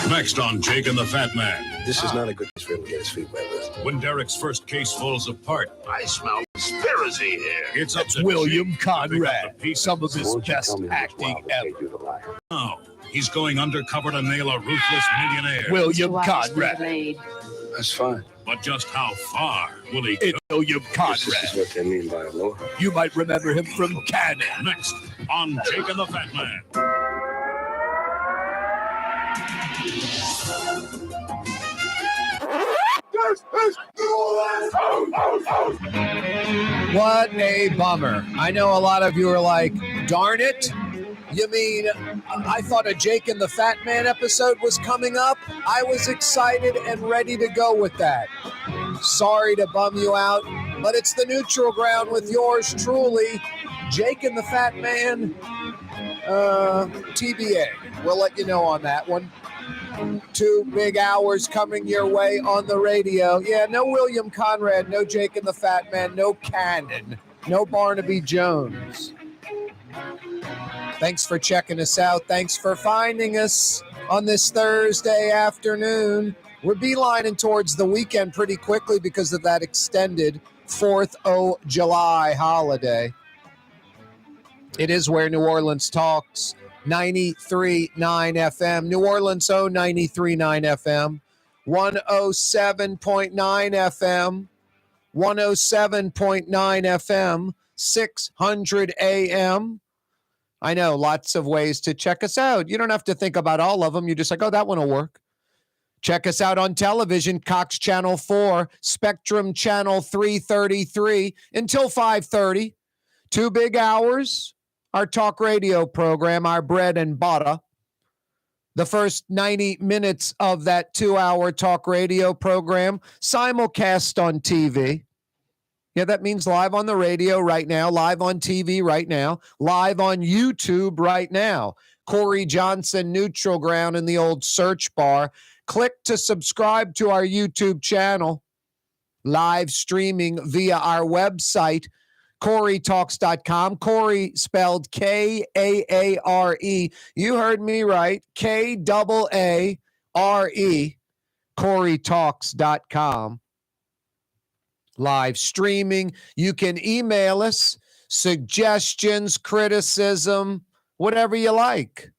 Next on Jake and the Fat Man. This is not a good place for him to get his feet wet with. When Derek's first case falls apart, I smell conspiracy here. it's up to William Jake to pick up Conrad, the pieces. some of his Won't you best tell me which acting wild ever. made you the liar? Now, he's going undercover to nail a ruthless millionaire. William Watch Conrad. the blade. That's fine. But just how far will he go? It's William This is Conrad. what they mean by aloha. You might remember him from Cannon. Next on Jake and the Fat Man. What a bummer. I know a lot of you are like, darn it. You mean, I thought a Jake and the Fat Man episode was coming up? I was excited and ready to go with that. Sorry to bum you out, but it's the neutral ground with yours truly, Jake and the Fat Man. TBA. We'll let you know on that one. 2 big hours coming your way on the radio. Yeah, no William Conrad, no Jake and the Fat Man, no Cannon, no Barnaby Jones. Thanks for checking us out. Thanks for finding us on this Thursday afternoon. We're beelining towards the weekend pretty quickly because of that extended 4th of July holiday. It is where New Orleans talks. 93.9 FM. New Orleans own 93.9 FM. 107.9 FM. 107.9 FM. 600 AM. I know, lots of ways to check us out. You don't have to think about all of them. You're just like, oh, that one will work. Check us out on television, Cox Channel 4, Spectrum Channel 333 until 5:30. 2 big hours. Our talk radio program, our bread and butter. The first 90 minutes of that 2-hour talk radio program, simulcast on TV. Yeah, that means live on the radio right now, live on TV right now, live on YouTube right now. Corey Johnson, Neutral Ground in the old search bar. Click to subscribe to our YouTube channel. Live streaming via our website, KaareTalks.com. Kaare spelled K-A-A-R-E. You heard me right. K-A-A-R-E. KaareTalks.com. Live streaming. You can email us suggestions, criticism, whatever you like.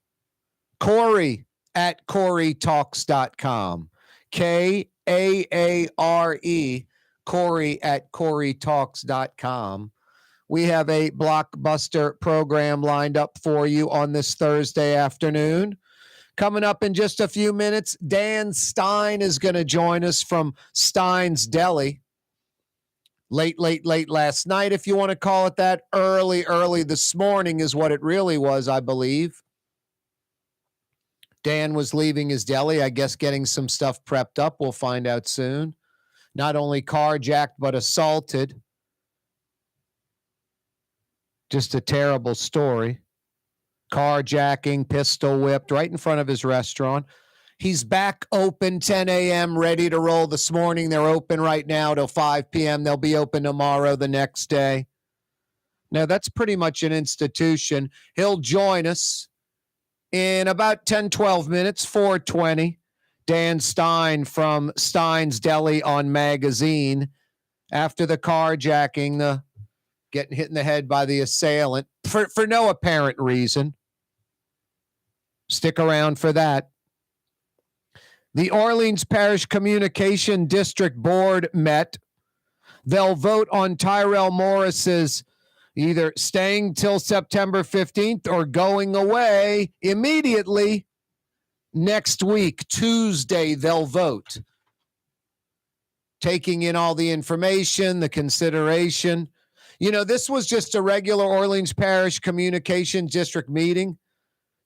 Kaare at KaareTalks.com. K-A-A-R-E. Kaare at KaareTalks.com. We have a blockbuster program lined up for you on this Thursday afternoon. Coming up in just a few minutes, Dan Stein is going to join us from Stein's Deli. Late last night, if you want to call it that. Early this morning is what it really was, I believe. Dan was leaving his deli, I guess getting some stuff prepped up. We'll find out soon. Not only carjacked, but assaulted. Just a terrible story. Carjacking, pistol whipped right in front of his restaurant. He's back open 10 a.m., ready to roll this morning. They're open right now till 5 p.m. They'll be open tomorrow, the next day. Now, that's pretty much an institution. He'll join us in about 10, 12 minutes, 4:20. Dan Stein from Stein's Deli on Magazine. After the carjacking, the getting hit in the head by the assailant for no apparent reason. Stick around for that. The Orleans Parish Communication District Board met. They'll vote on Tyrell Morris's either staying till September 15th or going away immediately next week. Tuesday, they'll vote. Taking in all the information, the consideration. You know, this was just a regular Orleans Parish Communication District meeting.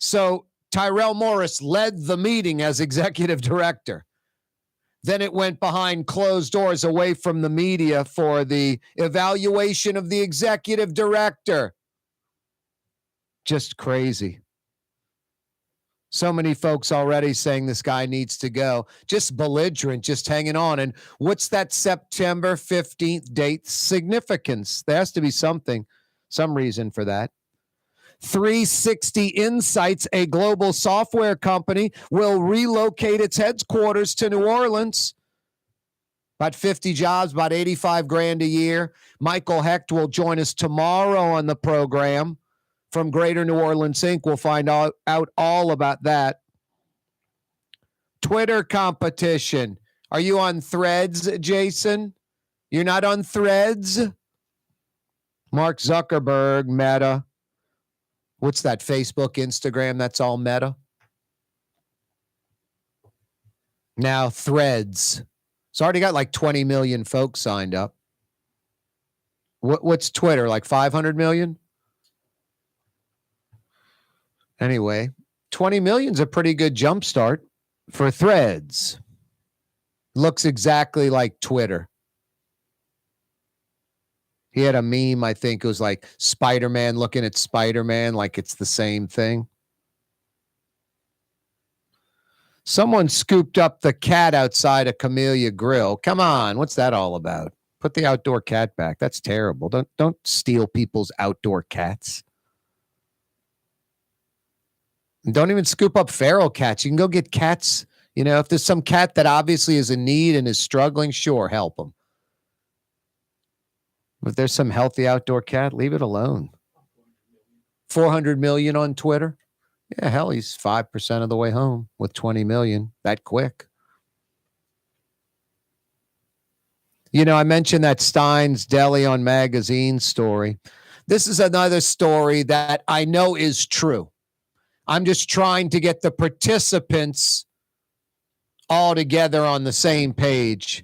So Tyrell Morris led the meeting as executive director. Then it went behind closed doors away from the media for the evaluation of the executive director. Just crazy. So many folks already saying this guy needs to go. Just belligerent, just hanging on. And what's that September 15th date significance? There has to be something, some reason for that. 360 Insights, a global software company, will relocate its headquarters to New Orleans. About 50 jobs, about 85 grand a year. Michael Hecht will join us tomorrow on the program from Greater New Orleans Inc. We'll find out all about that. Twitter competition. Are you on Threads, Jason? You're not on Threads? Mark Zuckerberg, Meta. What's that? Facebook, Instagram, that's all Meta. Now Threads. It's already got like 20 million folks signed up. What's Twitter, like 500 million? Anyway, 20 million's a pretty good jump start for Threads. Looks exactly like Twitter. He had a meme, I think it was like Spider-Man looking at Spider-Man like it's the same thing. Someone scooped up the cat outside a Camellia Grill. Come on, what's that all about? Put the outdoor cat back. That's terrible. Don't steal people's outdoor cats. And don't even scoop up feral cats. You can go get cats. You know, if there's some cat that obviously is in need and is struggling, sure, help them. If there's some healthy outdoor cat, leave it alone. 400 million on Twitter. Yeah, hell, he's 5% of the way home with 20 million that quick. You know, I mentioned that Stein's Deli on Magazine story. This is another story that I know is true. I'm just trying to get the participants all together on the same page,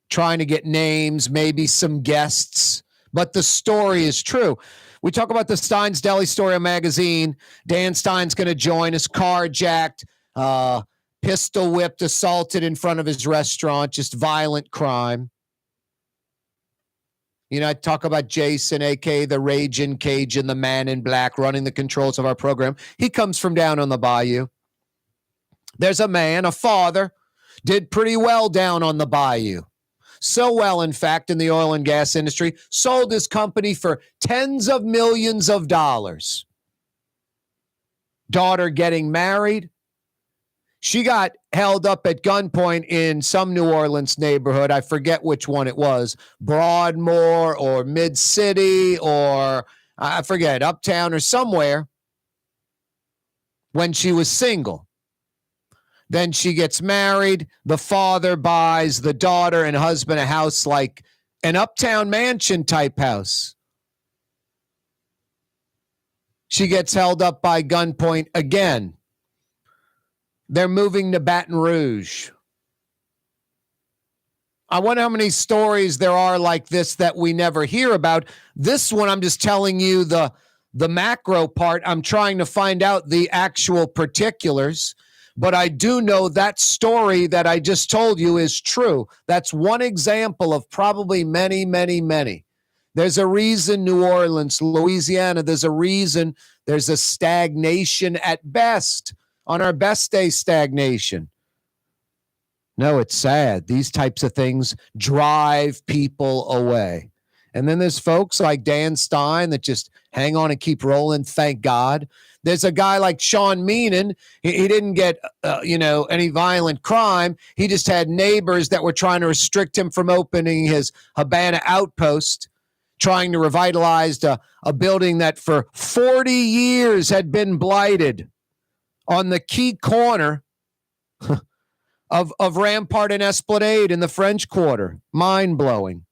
trying to get names, maybe some guests, but the story is true. We talk about the Stein's Deli story on Magazine. Dan Stein's going to join us, carjacked, pistol whipped, assaulted in front of his restaurant, just violent crime. You know, I talk about Jason, a.k.a. the Raging Cajun, the man in black, running the controls of our program. He comes from down on the bayou. There's a man, a father, did pretty well down on the bayou. So well, in fact, in the oil and gas industry, sold his company for tens of millions of dollars. Daughter getting married. She got held up at gunpoint in some New Orleans neighborhood. I forget which one it was, Broadmoor or Mid-City or I forget, Uptown or somewhere, when she was single. Then she gets married. The father buys the daughter and husband a house like an uptown mansion type house. She gets held up by gunpoint again. They're moving to Baton Rouge. I wonder how many stories there are like this that we never hear about. This one, I'm just telling you the macro part. I'm trying to find out the actual particulars. But I do know that story that I just told you is true. That's one example of probably many, many, many. There's a reason New Orleans, Louisiana, there's a reason there's a stagnation at best. On our best day, stagnation. No, it's sad. These types of things drive people away. And then there's folks like Dan Stein that just hang on and keep rolling, thank God. There's a guy like Sean Meenan. He didn't get, any violent crime. He just had neighbors that were trying to restrict him from opening his Habana outpost, trying to revitalize a building that for 40 years had been blighted on the key corner of Rampart and Esplanade in the French Quarter. Mind-blowing.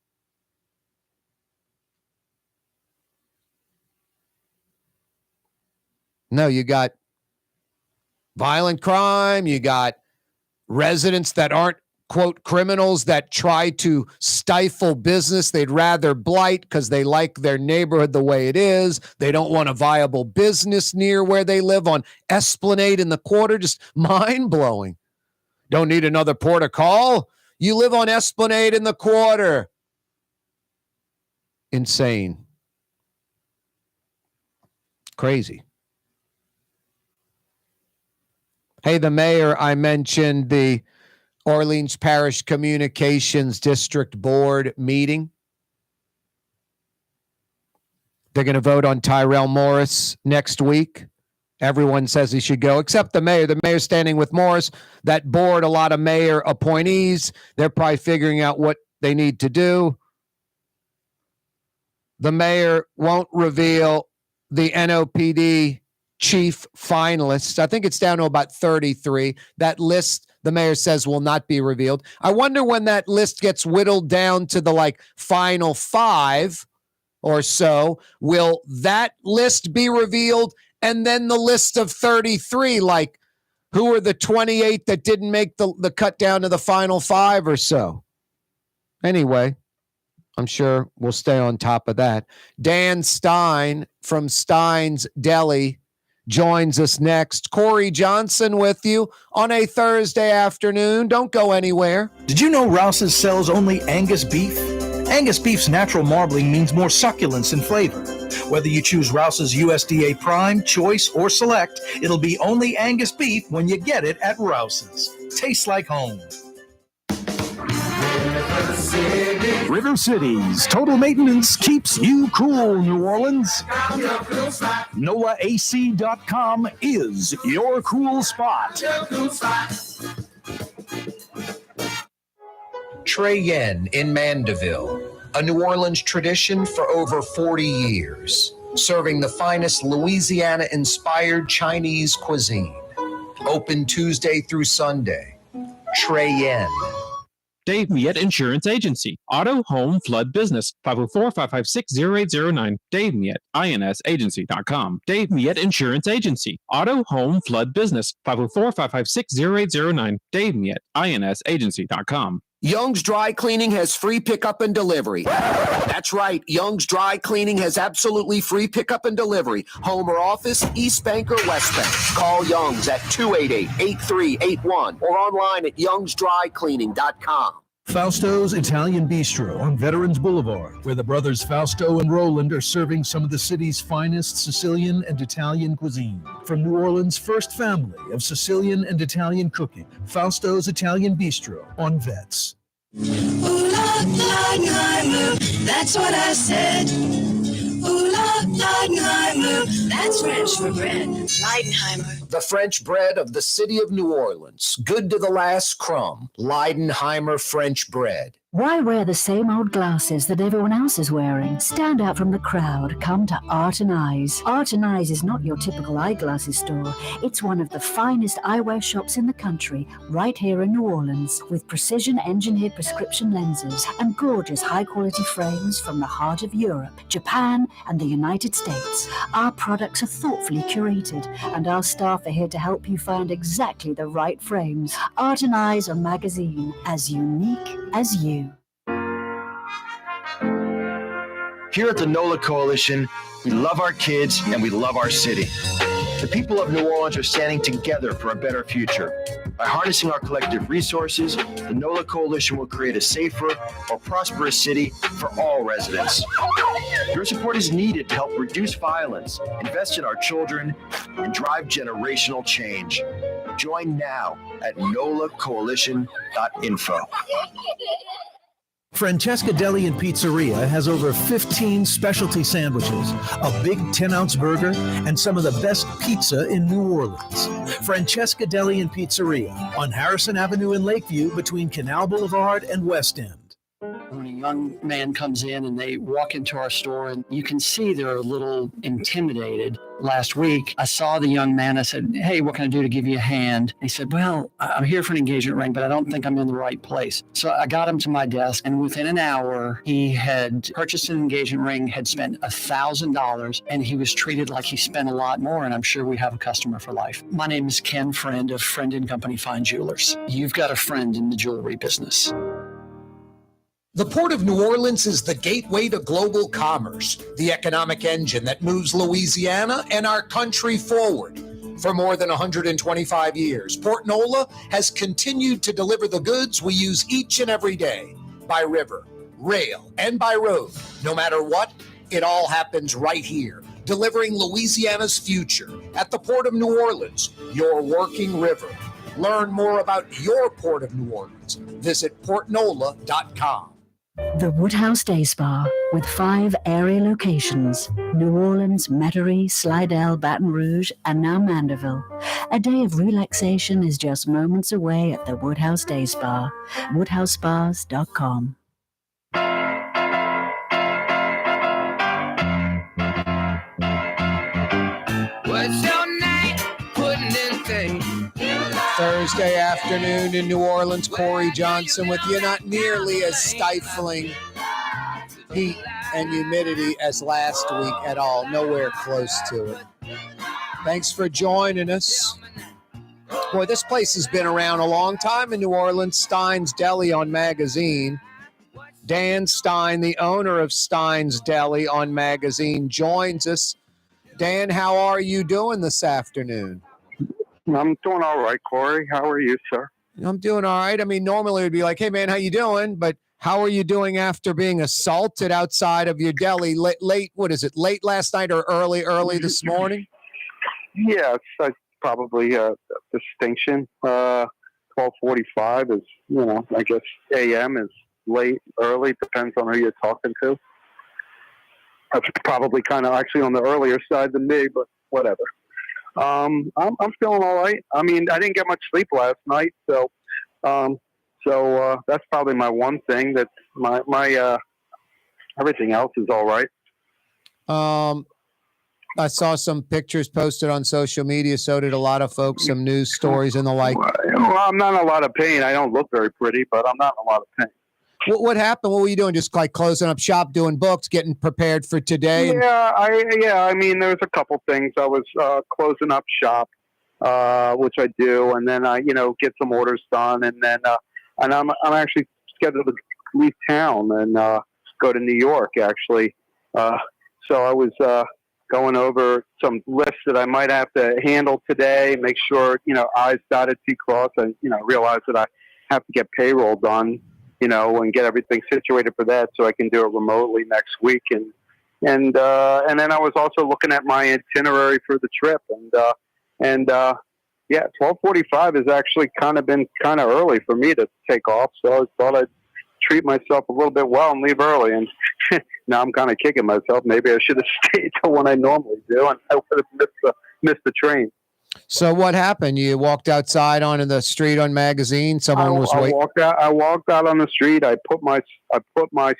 No, you got violent crime. You got residents that aren't, quote, criminals that try to stifle business. They'd rather blight because they like their neighborhood the way it is. They don't want a viable business near where they live on Esplanade in the Quarter. Just mind-blowing. Don't need another port of call. You live on Esplanade in the Quarter. Insane. Crazy. Hey, the mayor, I mentioned the Orleans Parish Communications District Board meeting. They're going to vote on Tyrell Morris next week. Everyone says he should go, except the mayor. The mayor's standing with Morris. That board, a lot of mayor appointees. They're probably figuring out what they need to do. The mayor won't reveal the NOPD chief finalists. I think it's down to about 33. That list, the mayor says, will not be revealed. I wonder when that list gets whittled down to the final 5 or so, will that list be revealed? And then the list of 33, who are the 28 that didn't make the cut down to the final 5 or so? Anyway, I'm sure we'll stay on top of that. Dan Stein from Stein's Deli joins us next. Corey Johnson with you on a Thursday afternoon. Don't go anywhere. Did you know Rouse's sells only Angus beef? Angus beef's natural marbling means more succulence and flavor. Whether you choose Rouse's USDA Prime, Choice, or Select, it'll be only Angus beef when you get it at Rouse's. Tastes like home. River City's total maintenance keeps you cool, New Orleans. NOLAAC.com is your cool spot. Trey Yen in Mandeville, a New Orleans tradition for over 40 years, serving the finest Louisiana-inspired Chinese cuisine. Open Tuesday through Sunday. Trey Yen. Dave Miette Insurance Agency. Auto, home, flood, business. 504-556-0809. Dave Miette, INSagency.com. Dave Miette Insurance Agency. Auto, home, flood, business. 504-556-0809. Dave Miette, INSagency.com. Young's Dry Cleaning has free pickup and delivery. That's right. Young's Dry Cleaning has absolutely free pickup and delivery. Home or office, East Bank or West Bank. Call Young's at 288-8381 or online at youngsdrycleaning.com. Fausto's Italian Bistro on Veterans Boulevard, where the brothers Fausto and Roland are serving some of the city's finest Sicilian and Italian cuisine. From New Orleans' first family of Sicilian and Italian cooking, Fausto's Italian Bistro on Vets. Ooh, Leidenheimer, that's what I said. Ooh, Leidenheimer, that's French for bread. Leidenheimer. The French bread of the city of New Orleans. Good to the last crumb. Leidenheimer French bread. Why wear the same old glasses that everyone else is wearing? Stand out from the crowd. Come to Art and Eyes. Art and Eyes is not your typical eyeglasses store. It's one of the finest eyewear shops in the country, right here in New Orleans, with precision-engineered prescription lenses and gorgeous high-quality frames from the heart of Europe, Japan, and the United States. Our products are thoughtfully curated, and our staff are here to help you find exactly the right frames. Art and Eyes, a magazine as unique as you. Here at the NOLA Coalition, we love our kids and we love our city. The people of New Orleans are standing together for a better future. By harnessing our collective resources, the NOLA Coalition will create a safer, more prosperous city for all residents. Your support is needed to help reduce violence, invest in our children, and drive generational change. Join now at nolacoalition.info. Francesca Deli and Pizzeria has over 15 specialty sandwiches, a big 10-ounce burger, and some of the best pizza in New Orleans. Francesca Deli and Pizzeria on Harrison Avenue in Lakeview between Canal Boulevard and West End. When a young man comes in and they walk into our store and you can see they're a little intimidated. Last week, I saw the young man. I said, "Hey, what can I do to give you a hand?" He said, "Well, I'm here for an engagement ring, but I don't think I'm in the right place." So I got him to my desk, and within an hour, he had purchased an engagement ring, had spent $1,000, and he was treated like he spent a lot more, and I'm sure we have a customer for life. My name is Ken Friend of Friend & Company Fine Jewelers. You've got a friend in the jewelry business. The Port of New Orleans is the gateway to global commerce, the economic engine that moves Louisiana and our country forward. For more than 125 years, Port NOLA has continued to deliver the goods we use each and every day, by river, rail, and by road. No matter what, it all happens right here, delivering Louisiana's future at the Port of New Orleans, your working river. Learn more about your Port of New Orleans. Visit portnola.com. The Woodhouse Day Spa, with 5 area locations: New Orleans, Metairie, Slidell, Baton Rouge, and now Mandeville. A day of relaxation is just moments away at the Woodhouse Day Spa. WoodhouseSpas.com. What's your name? Putting in things. Thursday afternoon in New Orleans, Corey Johnson with you. Not nearly as stifling heat and humidity as last week at all. Nowhere close to it. Thanks for joining us. Boy, this place has been around a long time in New Orleans. Stein's Deli on Magazine. Dan Stein, the owner of Stein's Deli on Magazine, joins us. Dan, how are you doing this afternoon? I'm doing all right, Corey. How are you, sir? I'm doing all right. I mean, normally it would be like, hey, man, how you doing? But how are you doing after being assaulted outside of your deli late, what is it, late last night or early this morning? Yeah, it's probably a distinction. 12:45 is, I guess a.m. is late, early, depends on who you're talking to. That's probably kind of actually on the earlier side than me, but whatever. I'm feeling all right. I mean, I didn't get much sleep last night, so that's probably my one thing. That my everything else is all right. I saw some pictures posted on social media. So did a lot of folks. Some news stories and the like. Well, I'm not in a lot of pain. I don't look very pretty, but I'm not in a lot of pain. What happened? What were you doing? Just like closing up shop, doing books, getting prepared for today? I mean, there's a couple things. I was closing up shop, which I do, and then I, get some orders done, and then and I'm actually scheduled to leave town and go to New York actually. So I was going over some lists that I might have to handle today. Make sure I's dotted, T crossed, and realize that I have to get payroll done. And get everything situated for that, so I can do it remotely next week. And then I was also looking at my itinerary for the trip, and 12:45 has actually been kind of early for me to take off. So I thought I'd treat myself a little bit well and leave early. And now I'm kind of kicking myself. Maybe I should have stayed till when I normally do, and I would have missed the train. So what happened? You walked outside onto the street on Magazine. Someone was waiting. I walked out on the street. I put my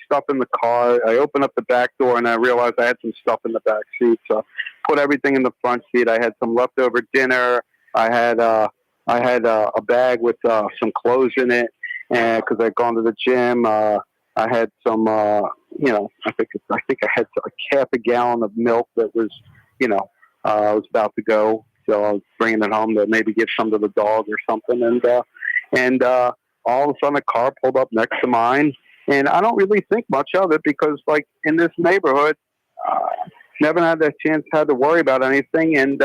stuff in the car. I opened up the back door and I realized I had some stuff in the back seat. So put everything in the front seat. I had some leftover dinner. I had a bag with some clothes in it, and because I'd gone to the gym. I had some I think I had a half a gallon of milk that was I was about to go. So I was bringing it home to maybe give some to the dog or something. And all of a sudden, a car pulled up next to mine. And I don't really think much of it because, like, in this neighborhood, never had that chance had to worry about anything. And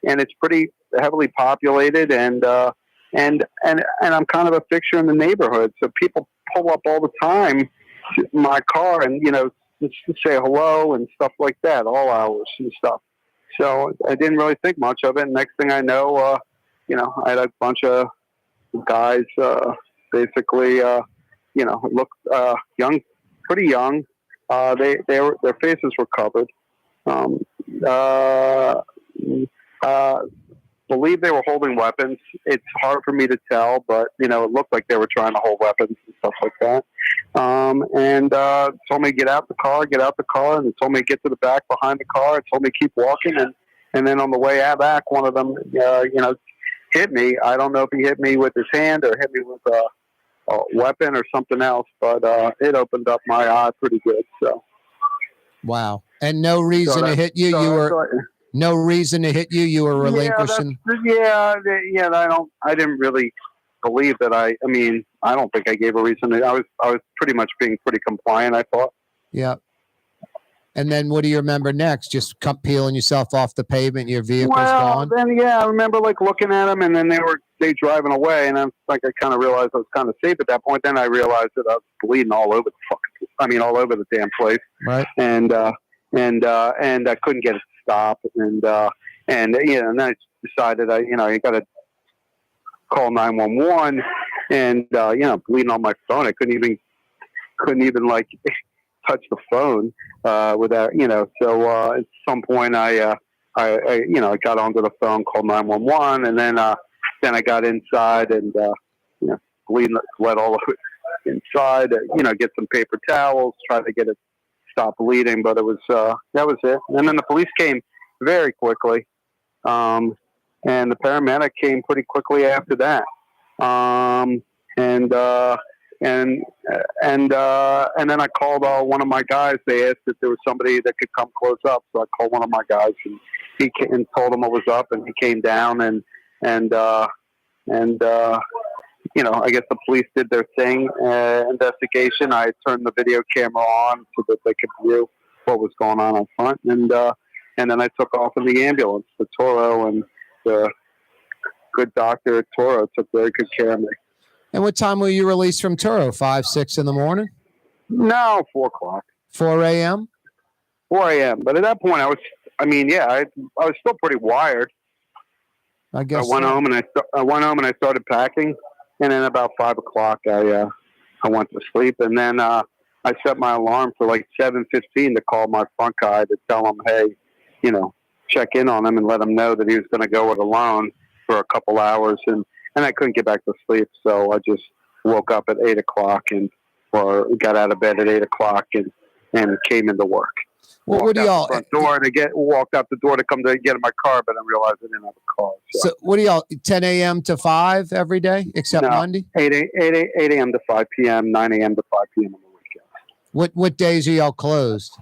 it's pretty heavily populated. And I'm kind of a fixture in the neighborhood. So people pull up all the time to my car and, just to say hello and stuff like that, all hours and stuff. So I didn't really think much of it. Next thing I know, I had a bunch of guys, basically, looked young, pretty young. Their faces were covered. Believe they were holding weapons. It's hard for me to tell, but it looked like they were trying to hold weapons and stuff like that. And told me get out the car, and it told me get to the back behind the car. It told me keep walking, and then on the way out back, one of them, hit me. I don't know if he hit me with his hand or hit me with a weapon or something else, but it opened up my eye pretty good. So, wow, and no reason to hit you. No reason to hit you. You were relinquishing. I didn't really believe that. I don't think I gave a reason. I was pretty much being pretty compliant, I thought. Yeah. And then what do you remember next? Just peeling yourself off the pavement, your vehicle's gone? Then, I remember looking at them, and then they driving away, and I kind of realized I was kind of safe at that point. Then I realized that I was bleeding all over all over the damn place. Right. And I couldn't get it to stop, and then I decided you got to call 911, and bleeding on my phone. I couldn't couldn't even like touch the phone without, So at some point, I got onto the phone, called 911, and then I got inside and bleeding, bled all over inside. Get some paper towels, try to get it stop bleeding, but it was that was it. And then the police came very quickly, and the paramedic came pretty quickly after that. And then I called one of my guys. They asked if there was somebody that could come close up, so I called one of my guys, and he came and told him what was up, and he came down, and I guess the police did their thing, investigation. I turned the video camera on so that they could view what was going on front, and then I took off in the ambulance to Toro, and the good doctor at Toro took very good care of me. And what time were you released from Toro? 5, 6 in the morning? No, 4 o'clock. 4 a.m.? 4 a.m. But at that point, I was still pretty wired. I guess I went home and I started packing, and then about 5 o'clock, I went to sleep, and then I set my alarm for like 7:15 to call my front guy to tell him, hey, check in on him and let him know that he was going to go it alone for a couple hours, and I couldn't get back to sleep, so I just woke up at 8 o'clock or got out of bed at 8 o'clock and came into work. Well, what do y'all? Front door walked out the door to come to get in my car, but I realized I didn't have a car. So what do y'all? 10 a.m. to 5 every day, except Monday? 8 a.m. to 5 p.m., 9 a.m. to 5 p.m. on the weekend. What days are y'all closed?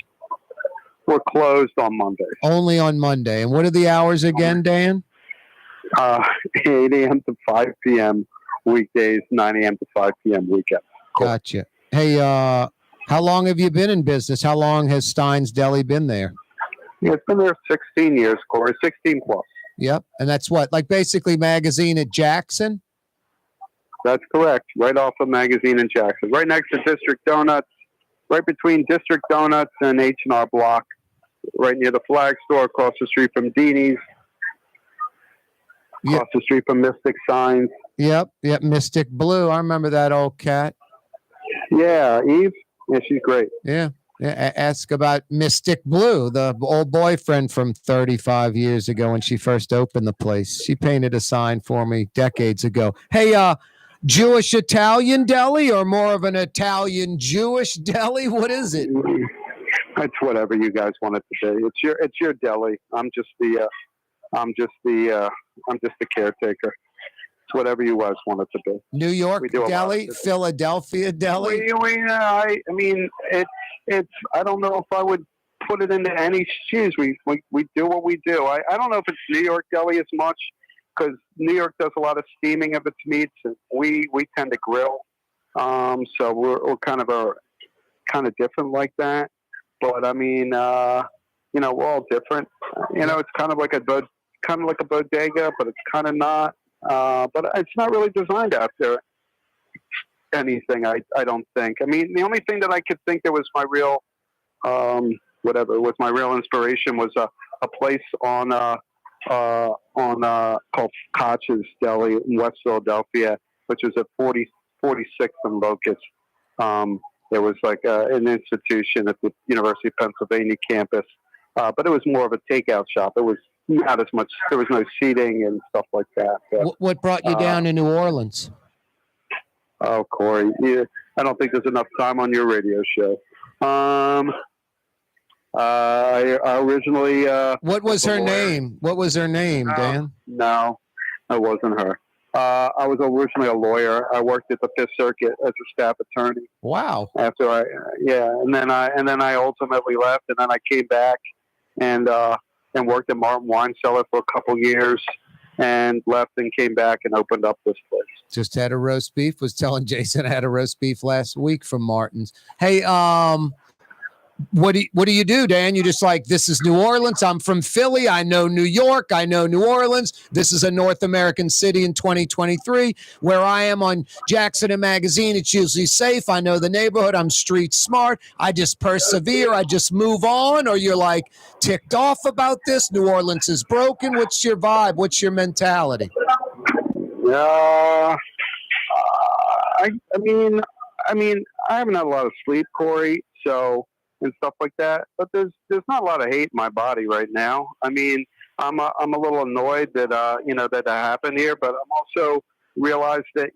We're closed on Mondays. Only on Monday. And what are the hours again, Dan? 8 a.m. to 5 p.m. weekdays, 9 a.m. to 5 p.m. weekend. Cool. Gotcha. Hey, how long have you been in business? How long has Stein's Deli been there? Yeah, it's been there 16 years, Corey, 16 plus. Yep. And that's what? Like basically Magazine at Jackson? That's correct. Right off of Magazine in Jackson. Right next to District Donuts. Right between District Donuts and H&R Block. Right near the flag store, across the street from Deanie's. Across the street from Mystic Signs. Yep. Mystic Blue. I remember that old cat. Yeah, Eve. Yeah, she's great. Yeah. Ask about Mystic Blue, the old boyfriend from 35 years ago when she first opened the place. She painted a sign for me decades ago. Hey, Jewish Italian deli or more of an Italian Jewish deli? What is it? It's whatever you guys want it to be. It's your deli. I'm just the caretaker. It's whatever you guys want it to be. New York deli, Philadelphia deli. I mean, it's. I don't know if I would put it into any shoes. We do what we do. I don't know if it's New York deli as much because New York does a lot of steaming of its meats, and we tend to grill. So we're kind of different like that. But I mean, we're all different. It's kind of like a bodega, but it's kind of not. But it's not really designed after anything. I don't think. I mean, the only thing that I could think that was my real, inspiration was a place called Koch's Deli in West Philadelphia, which is at 46th and Locust. There was like an institution at the University of Pennsylvania campus, but it was more of a takeout shop. It was not as much. There was no seating and stuff like that. But, what brought you down to New Orleans? Oh, Corey, I don't think there's enough time on your radio show. I originally. What was her name? What was her name, Dan? No, it wasn't her. I was originally a lawyer. I worked at the Fifth Circuit as a staff attorney. Wow. And then I ultimately left, and then I came back and worked at Martin Wine Cellar for a couple years, and left and came back and opened up this place. Just had a roast beef. Was telling Jason I had a roast beef last week from Martin's. Hey, what do you do, Dan? You just like, this is New Orleans. I'm from Philly. I know New York. I know New Orleans. This is a North American city in 2023. Where I am on Jackson and Magazine, it's usually safe. I know the neighborhood. I'm street smart. I just persevere. I just move on. Or you're like ticked off about this. New Orleans is broken. What's your vibe? What's your mentality? I mean, I mean, I haven't had a lot of sleep, Corey, so and stuff like that. But there's not a lot of hate in my body right now. I mean, I'm a little annoyed that that happened here, but I'm also realized that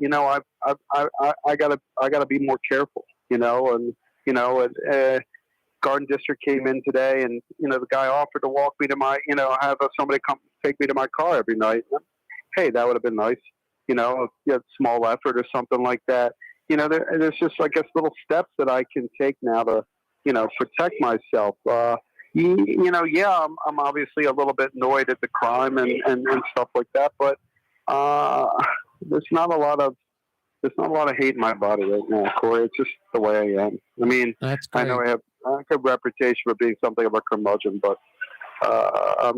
I gotta be more careful, Garden District came in today, and the guy offered to walk me to my have somebody come take me to my car every night. Hey, that would have been nice, a small effort or something like that. There's just, I guess, little steps that I can take now to protect myself. I'm obviously a little bit annoyed at the crime and stuff like that, but there's not a lot of hate in my body right now, Corey. It's just the way I am. I mean, I know I have a good reputation for being something of a curmudgeon, but I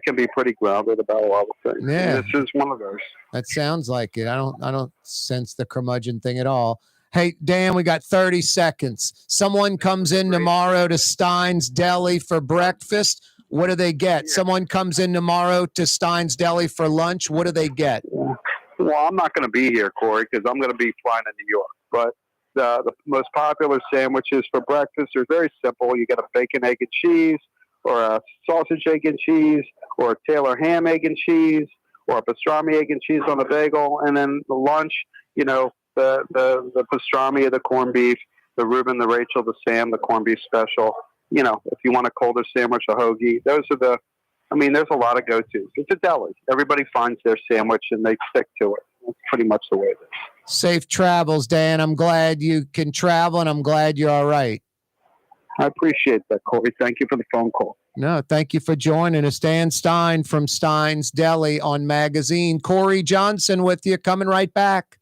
can be pretty grounded about a lot of things. Yeah, and this is one of those. That sounds like it. I don't sense the curmudgeon thing at all. Hey, Dan, we got 30 seconds. Someone comes in tomorrow to Stein's Deli for breakfast. What do they get? Yeah. Someone comes in tomorrow to Stein's Deli for lunch. What do they get? Yeah. Well, I'm not going to be here, Corey, because I'm going to be flying to New York. But the most popular sandwiches for breakfast are very simple. You get a bacon, egg, and cheese, or a sausage, egg, and cheese, or a Taylor ham, egg, and cheese, or a pastrami, egg, and cheese on a bagel. And then the lunch, the pastrami or the corned beef, the Reuben, the Rachel, the Sam, the corned beef special. If you want a colder sandwich, a hoagie. Those are there's a lot of go-tos. It's a deli. Everybody finds their sandwich and they stick to it. That's pretty much the way it is. Safe travels, Dan. I'm glad you can travel, and I'm glad you're all right. I appreciate that, Corey. Thank you for the phone call. No, thank you for joining us. Dan Stein from Stein's Deli on Magazine. Corey Johnson with you, coming right back.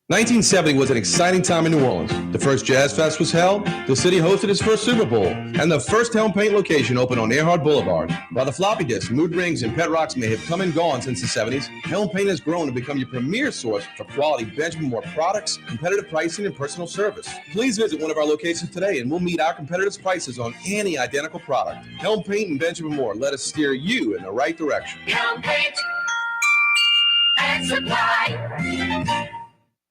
1970 was an exciting time in New Orleans. The first Jazz Fest was held, the city hosted its first Super Bowl, and the first Helm Paint location opened on Earhart Boulevard. While the floppy disks, mood rings, and pet rocks may have come and gone since the 70s, Helm Paint has grown to become your premier source for quality Benjamin Moore products, competitive pricing, and personal service. Please visit one of our locations today, and we'll meet our competitors' prices on any identical product. Helm Paint and Benjamin Moore, let us steer you in the right direction. Helm Paint and Supply.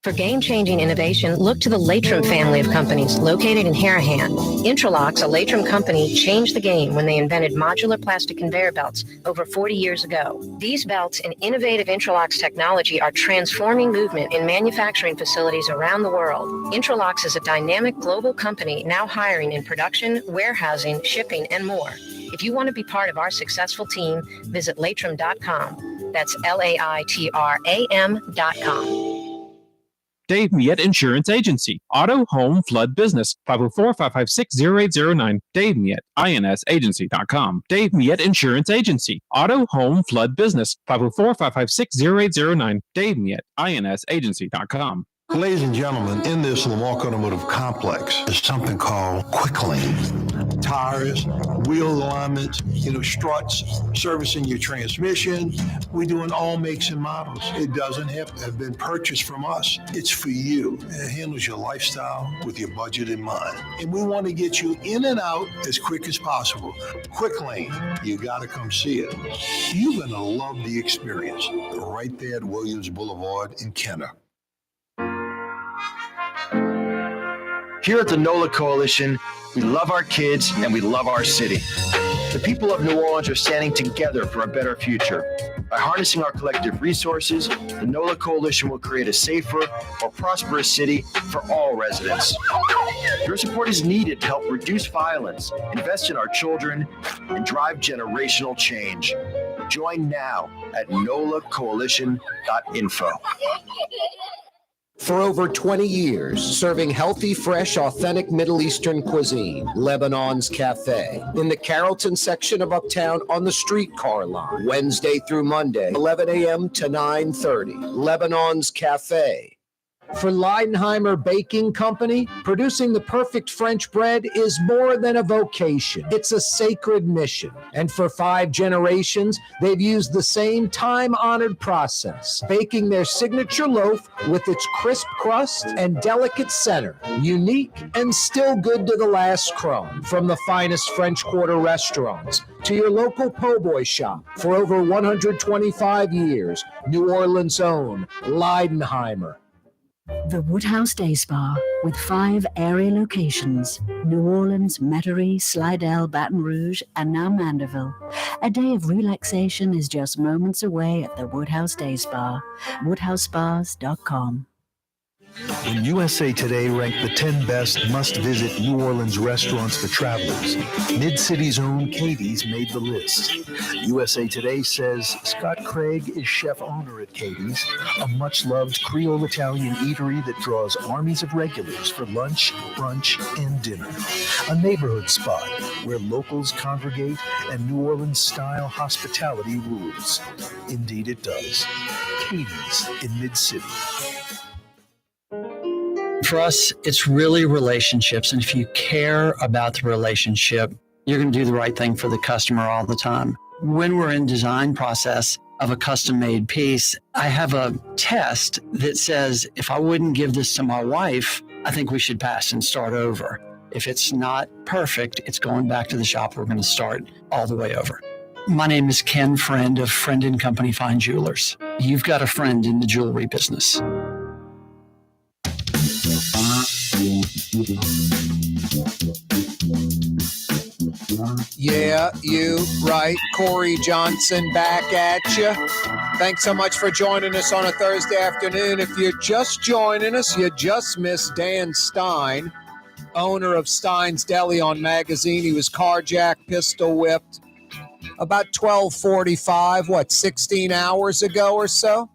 For game-changing innovation, look to the Latrim family of companies located in Harahan. Intralocks, a Latrim company, changed the game when they invented modular plastic conveyor belts over 40 years ago. These belts and innovative Intralocks technology are transforming movement in manufacturing facilities around the world. Intralocks is a dynamic global company now hiring in production, warehousing, shipping, and more. If you want to be part of our successful team, visit Latrim.com. That's LAITRAM.com. Dave Miette Insurance Agency. Auto, home, flood, business. 504-556-0809. Dave Miette, INSagency.com. Dave Miette Insurance Agency. Auto, home, flood, business. 504-556-0809. Dave Miette, INSagency.com. Ladies and gentlemen, in this Lamarck Automotive Complex is something called Quick Lane. Tires, wheel alignments, struts, servicing your transmission. We're doing all makes and models. It doesn't have been purchased from us. It's for you. It handles your lifestyle with your budget in mind. And we want to get you in and out as quick as possible. Quick Lane, you got to come see it. You're going to love the experience right there at Williams Boulevard in Kenner. Here at the NOLA Coalition, we love our kids and we love our city. The people of New Orleans are standing together for a better future. By harnessing our collective resources, the NOLA Coalition will create a safer, more prosperous city for all residents. Your support is needed to help reduce violence, invest in our children, and drive generational change. Join now at nolacoalition.info. For over 20 years, serving healthy, fresh, authentic Middle Eastern cuisine, Lebanon's Cafe, in the Carrollton section of Uptown on the streetcar line, Wednesday through Monday, 11 a.m. to 9:30. Lebanon's Cafe. For Leidenheimer Baking Company, producing the perfect French bread is more than a vocation. It's a sacred mission. And for 5 generations, they've used the same time-honored process, baking their signature loaf with its crisp crust and delicate center, unique and still good to the last crumb. From the finest French Quarter restaurants to your local po' boy shop, for over 125 years, New Orleans' own Leidenheimer. The Woodhouse Day Spa, with 5 area locations: New Orleans, Metairie, Slidell, Baton Rouge, and now Mandeville. A day of relaxation is just moments away at the Woodhouse Day Spa. WoodhouseSpas.com. When USA Today ranked the 10 best must-visit New Orleans restaurants for travelers, Mid-City's own Katie's made the list. USA Today says Scott Craig is chef-owner at Katie's, a much-loved Creole Italian eatery that draws armies of regulars for lunch, brunch, and dinner. A neighborhood spot where locals congregate and New Orleans-style hospitality rules. Indeed it does. Katie's in Mid-City. For us, it's really relationships. And if you care about the relationship, you're going to do the right thing for the customer all the time. When we're in design process of a custom-made piece, I have a test that says, if I wouldn't give this to my wife, I think we should pass and start over. If it's not perfect, it's going back to the shop. We're going to start all the way over. My name is Ken Friend of Friend & Company Fine Jewelers. You've got a friend in the jewelry business. Yeah, you right. Corey Johnson back at you. Thanks so much for joining us on a Thursday afternoon. If you're just joining us, you just missed Dan Stein, owner of Stein's Deli on Magazine. He was carjacked, pistol whipped about 12:45, 16 hours ago or so?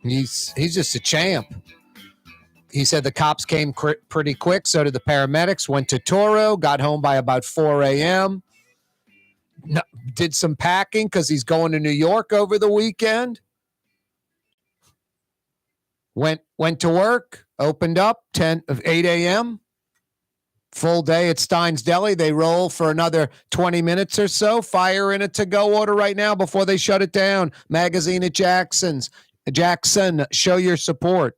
He's just a champ. He said the cops came pretty quick, so did the paramedics, went to Toro, got home by about 4 a.m., did some packing because he's going to New York over the weekend, went to work, opened up 8 a.m., full day at Stein's Deli. They roll for another 20 minutes or so, fire in a to-go order right now before they shut it down. Magazine at Jackson, show your support.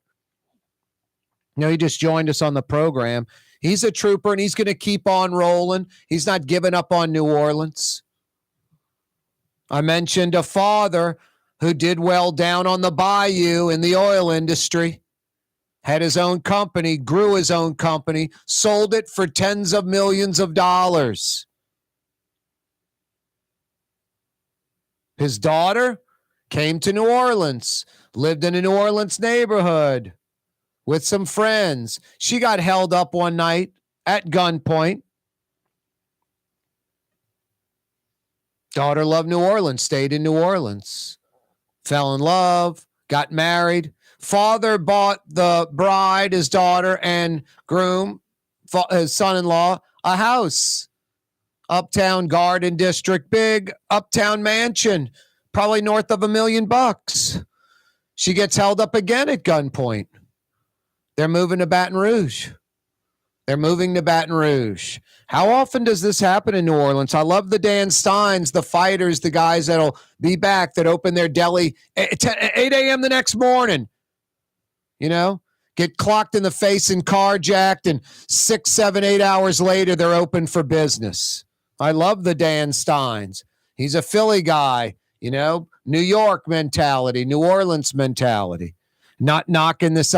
He just joined us on the program. He's a trooper, and he's going to keep on rolling. He's not giving up on New Orleans. I mentioned a father who did well down on the bayou in the oil industry, had his own company, grew his own company, sold it for tens of millions of dollars. His daughter came to New Orleans, lived in a New Orleans neighborhood with some friends. She got held up one night at gunpoint. Daughter loved New Orleans, stayed in New Orleans, fell in love, got married. Father bought the bride, his daughter, and groom, his son-in-law, a house. Uptown Garden District, big uptown mansion, probably north of $1 million. She gets held up again at gunpoint. They're moving to Baton Rouge. How often does this happen in New Orleans? I love the Dan Steins, the fighters, the guys that'll be back that open their deli at 8 a.m. the next morning. Get clocked in the face and carjacked, and 6, 7, 8 hours later, they're open for business. I love the Dan Steins. He's a Philly guy, New York mentality, New Orleans mentality. Not knocking this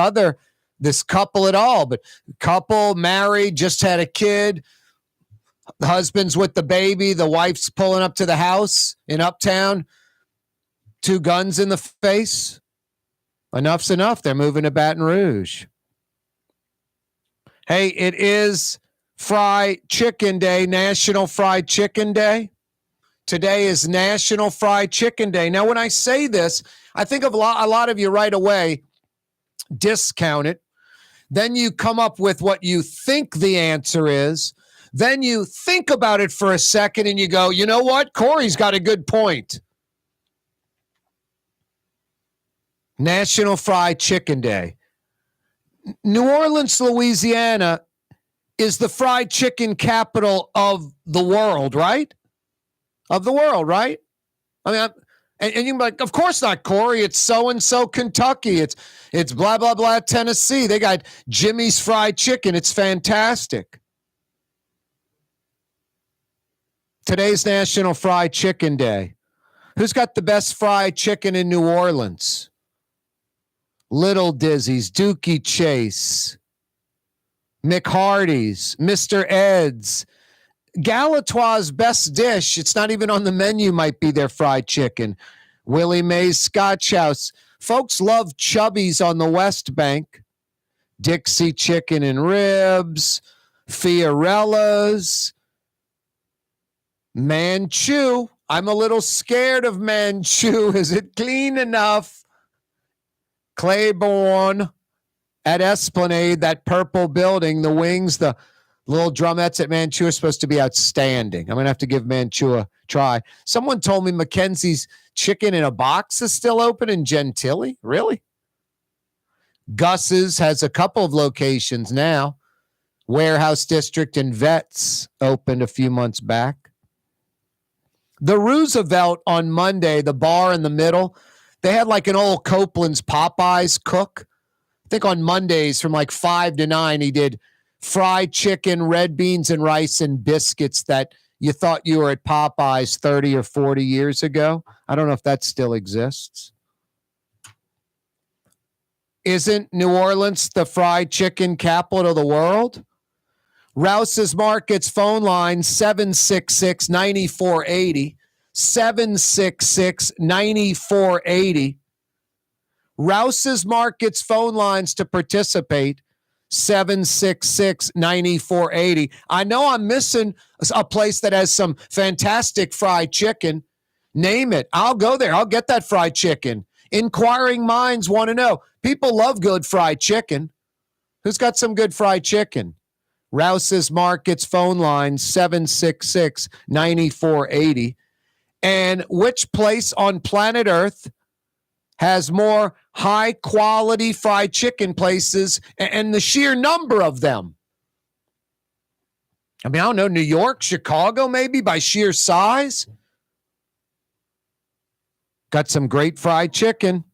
couple at all, but couple married, just had a kid. The husband's with the baby. The wife's pulling up to the house in Uptown. 2 guns in the face. Enough's enough. They're moving to Baton Rouge. Hey, it is Fried Chicken Day, National Fried Chicken Day. Today is National Fried Chicken Day. Now, when I say this, I think of a lot of you right away discount it. Then you come up with what you think the answer is. Then you think about it for a second and you go, you know what? Corey's got a good point. National Fried Chicken Day. New Orleans, Louisiana is the fried chicken capital of the world, right? Of the world, right? I mean, and you can be like, of course not, Corey. It's so-and-so Kentucky. It's blah, blah, blah, Tennessee. They got Jimmy's Fried Chicken. It's fantastic. Today's National Fried Chicken Day. Who's got the best fried chicken in New Orleans? Little Dizzy's, Dookie Chase, McHardy's, Mr. Ed's, Galatoire's Best Dish. It's not even on the menu, might be their fried chicken. Willie Mae's Scotch House. Folks love Chubby's on the West Bank. Dixie Chicken and Ribs, Fiorella's, Manchu. I'm a little scared of Manchu. Is it clean enough? Claiborne at Esplanade, that purple building, the wings, the little drumettes at Manchu are supposed to be outstanding. I'm going to have to give Manchu a try. Someone told me Mackenzie's Chicken in a Box is still open in Gentilly. Really? Gus's has a couple of locations now. Warehouse District and Vets opened a few months back. The Roosevelt on Monday, the bar in the middle, they had like an old Copeland's Popeyes cook. I think on Mondays from like 5 to 9, he did fried chicken, red beans and rice and biscuits that you thought you were at Popeyes 30 or 40 years ago. I don't know if that still exists. Isn't New Orleans the fried chicken capital of the world? Rouse's Markets phone line 766-9480. 766-9480. Rouse's Markets phone lines to participate 766-9480. I know I'm missing a place that has some fantastic fried chicken. Name it. I'll go there. I'll get that fried chicken. Inquiring minds want to know. People love good fried chicken. Who's got some good fried chicken? Rouse's Markets phone line 766-9480. And which place on planet Earth has more high-quality fried chicken places and the sheer number of them? I mean, I don't know, New York, Chicago, maybe by sheer size. Got some great fried chicken.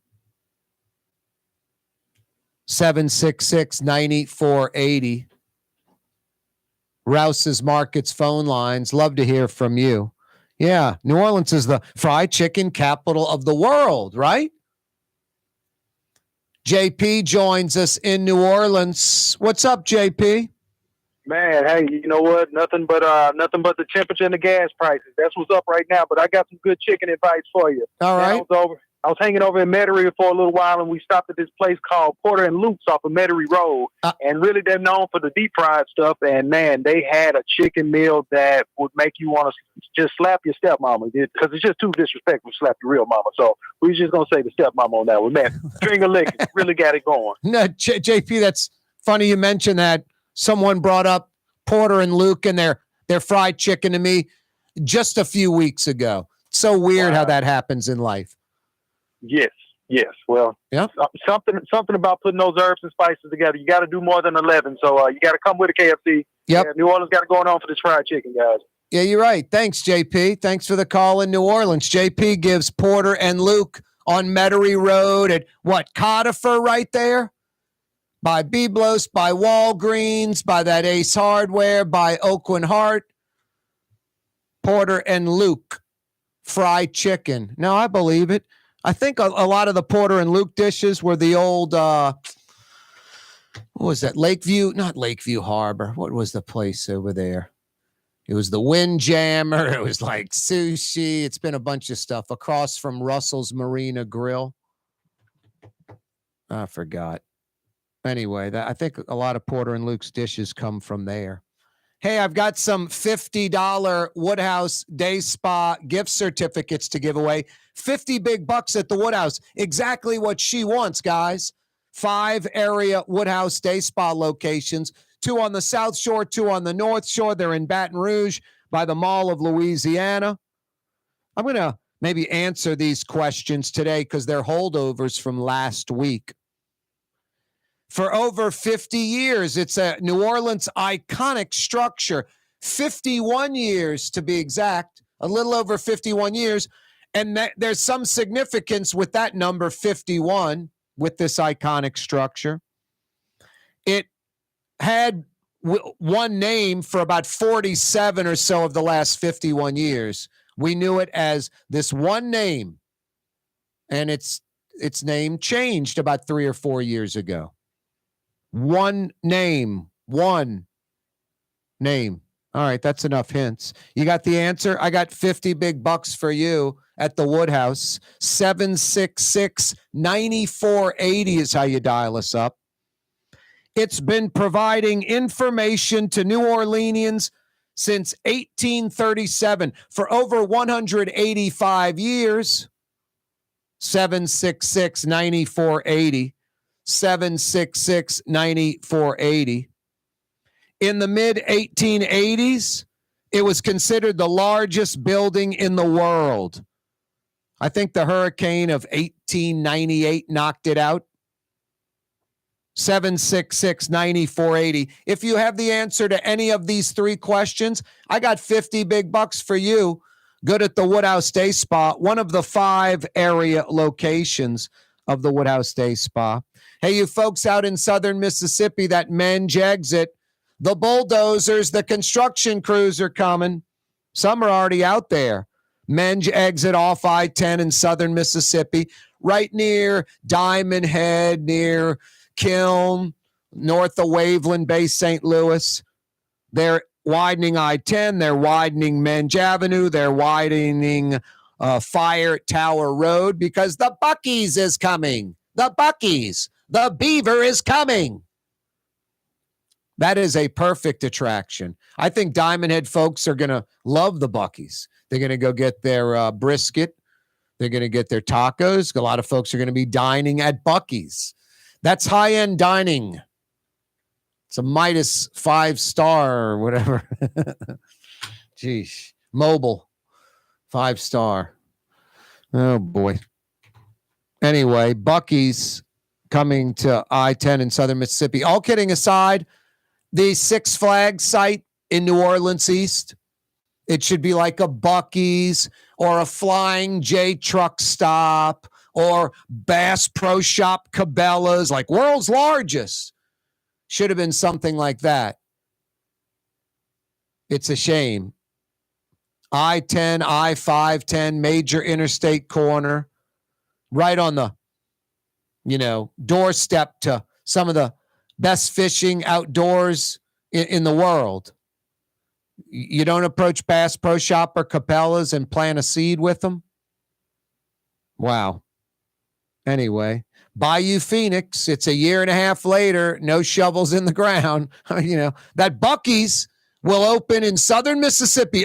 766-9480. Rouse's Markets phone lines. Love to hear from you. Yeah, New Orleans is the fried chicken capital of the world, right? JP joins us in New Orleans. What's up, JP? Man, hey, you know what? Nothing but the temperature and the gas prices. That's what's up right now. But I got some good chicken advice for you. All right. I was hanging over in Metairie for a little while, and we stopped at this place called Porter and Luke's off of Metairie Road. And really, they're known for the deep fried stuff. And man, they had a chicken meal that would make you want to just slap your stepmama, because it's just too disrespectful to slap your real mama. So we're just gonna say the stepmama on that one, man. Finger licking, really got it going. No, JP, that's funny you mentioned that. Someone brought up Porter and Luke and their fried chicken to me just a few weeks ago. So weird how that happens in life. Yes. Well, yeah. Something about putting those herbs and spices together. You got to do more than 11. So you got to come with a KFC. Yep. Yeah, New Orleans got it going on for this fried chicken, guys. Yeah, you're right. Thanks, JP. Thanks for the call in New Orleans. JP gives Porter and Luke on Metairie Road at Codifer right there? By Biblos, by Walgreens, by that Ace Hardware, by Oakland Heart. Porter and Luke fried chicken. No, I believe it. I think a lot of the Porter and Luke dishes were the old, what was that? Lakeview? Not Lakeview Harbor. What was the place over there? It was the Windjammer. It was like sushi. It's been a bunch of stuff across from Russell's Marina Grill. I forgot. Anyway, I think a lot of Porter and Luke's dishes come from there. Hey, I've got some $50 Woodhouse Day Spa gift certificates to give away. 50 big bucks at the Woodhouse. Exactly what she wants, guys. 5 area Woodhouse Day Spa locations. 2 on the South Shore, 2 on the North Shore. They're in Baton Rouge by the Mall of Louisiana. I'm going to maybe answer these questions today because they're holdovers from last week. For over 50 years, it's a New Orleans iconic structure. 51 years to be exact, a little over 51 years. And there's some significance with that number 51 with this iconic structure. It had one name for about 47 or so of the last 51 years. We knew it as this one name. And it's its name changed about 3 or 4 years ago. One name. All right, that's enough hints. You got the answer? I got 50 big bucks for you at the Woodhouse. 766-9480 is how you dial us up. It's been providing information to New Orleanians since 1837 for over 185 years. 766-9480. 766-9480. In the mid-1880s, it was considered the largest building in the world. I think the hurricane of 1898 knocked it out. 766-9480. If you have the answer to any of these 3 questions, I got 50 big bucks for you. Good at the Woodhouse Day Spa, one of the 5 area locations of the Woodhouse Day Spa. Hey, you folks out in southern Mississippi, that Menge exit, the bulldozers, the construction crews are coming. Some are already out there. Menge exit off I-10 in southern Mississippi, right near Diamond Head, near Kiln, north of Waveland Bay, St. Louis. They're widening I-10. They're widening Menge Avenue. They're widening Fire Tower Road because the Buc-ee's is coming. The Buc-ee's. The Beaver is coming. That is a perfect attraction. I think Diamond Head folks are going to love the Buc-ee's. They're going to go get their brisket. They're going to get their tacos. A lot of folks are going to be dining at Buc-ee's. That's high-end dining. It's a Midas 5-star or whatever. Geesh. Mobile 5-star. Oh, boy. Anyway, Buc-ee's coming to I-10 in southern Mississippi. All kidding aside, the Six Flags site in New Orleans East, it should be like a Buc-ee's or a Flying J truck stop or Bass Pro Shop Cabela's, like world's largest. Should have been something like that. It's a shame. I-10, I-510, major interstate corner, right on the, doorstep to some of the best fishing outdoors in the world. You don't approach Bass Pro Shop or Cabela's and plant a seed with them? Wow. Anyway, Bayou Phoenix, it's a year and a half later, no shovels in the ground. That Buc-ee's will open in southern Mississippi,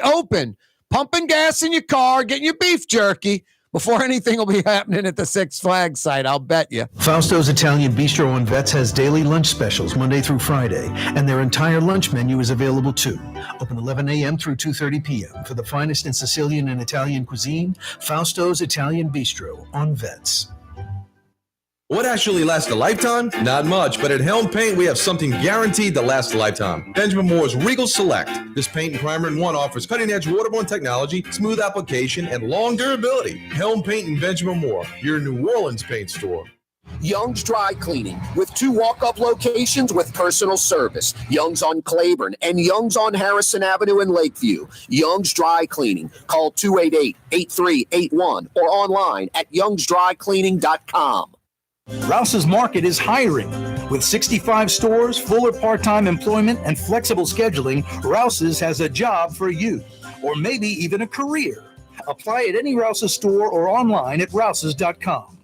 pumping gas in your car, getting your beef jerky before anything will be happening at the Six Flags site, I'll bet you. Fausto's Italian Bistro on Vets has daily lunch specials Monday through Friday, and their entire lunch menu is available too. Open 11 a.m. through 2:30 p.m. For the finest in Sicilian and Italian cuisine, Fausto's Italian Bistro on Vets. What actually lasts a lifetime? Not much, but at Helm Paint, we have something guaranteed to last a lifetime. Benjamin Moore's Regal Select. This paint and primer in one offers cutting-edge waterborne technology, smooth application, and long durability. Helm Paint and Benjamin Moore, your New Orleans paint store. Young's Dry Cleaning, with 2 walk-up locations with personal service. Young's on Claiborne and Young's on Harrison Avenue in Lakeview. Young's Dry Cleaning. Call 288-8381 or online at youngsdrycleaning.com. Rouse's Market is hiring. With 65 stores, full or part-time employment, and flexible scheduling, Rouse's has a job for you, or maybe even a career. Apply at any Rouse's store or online at rouses.com.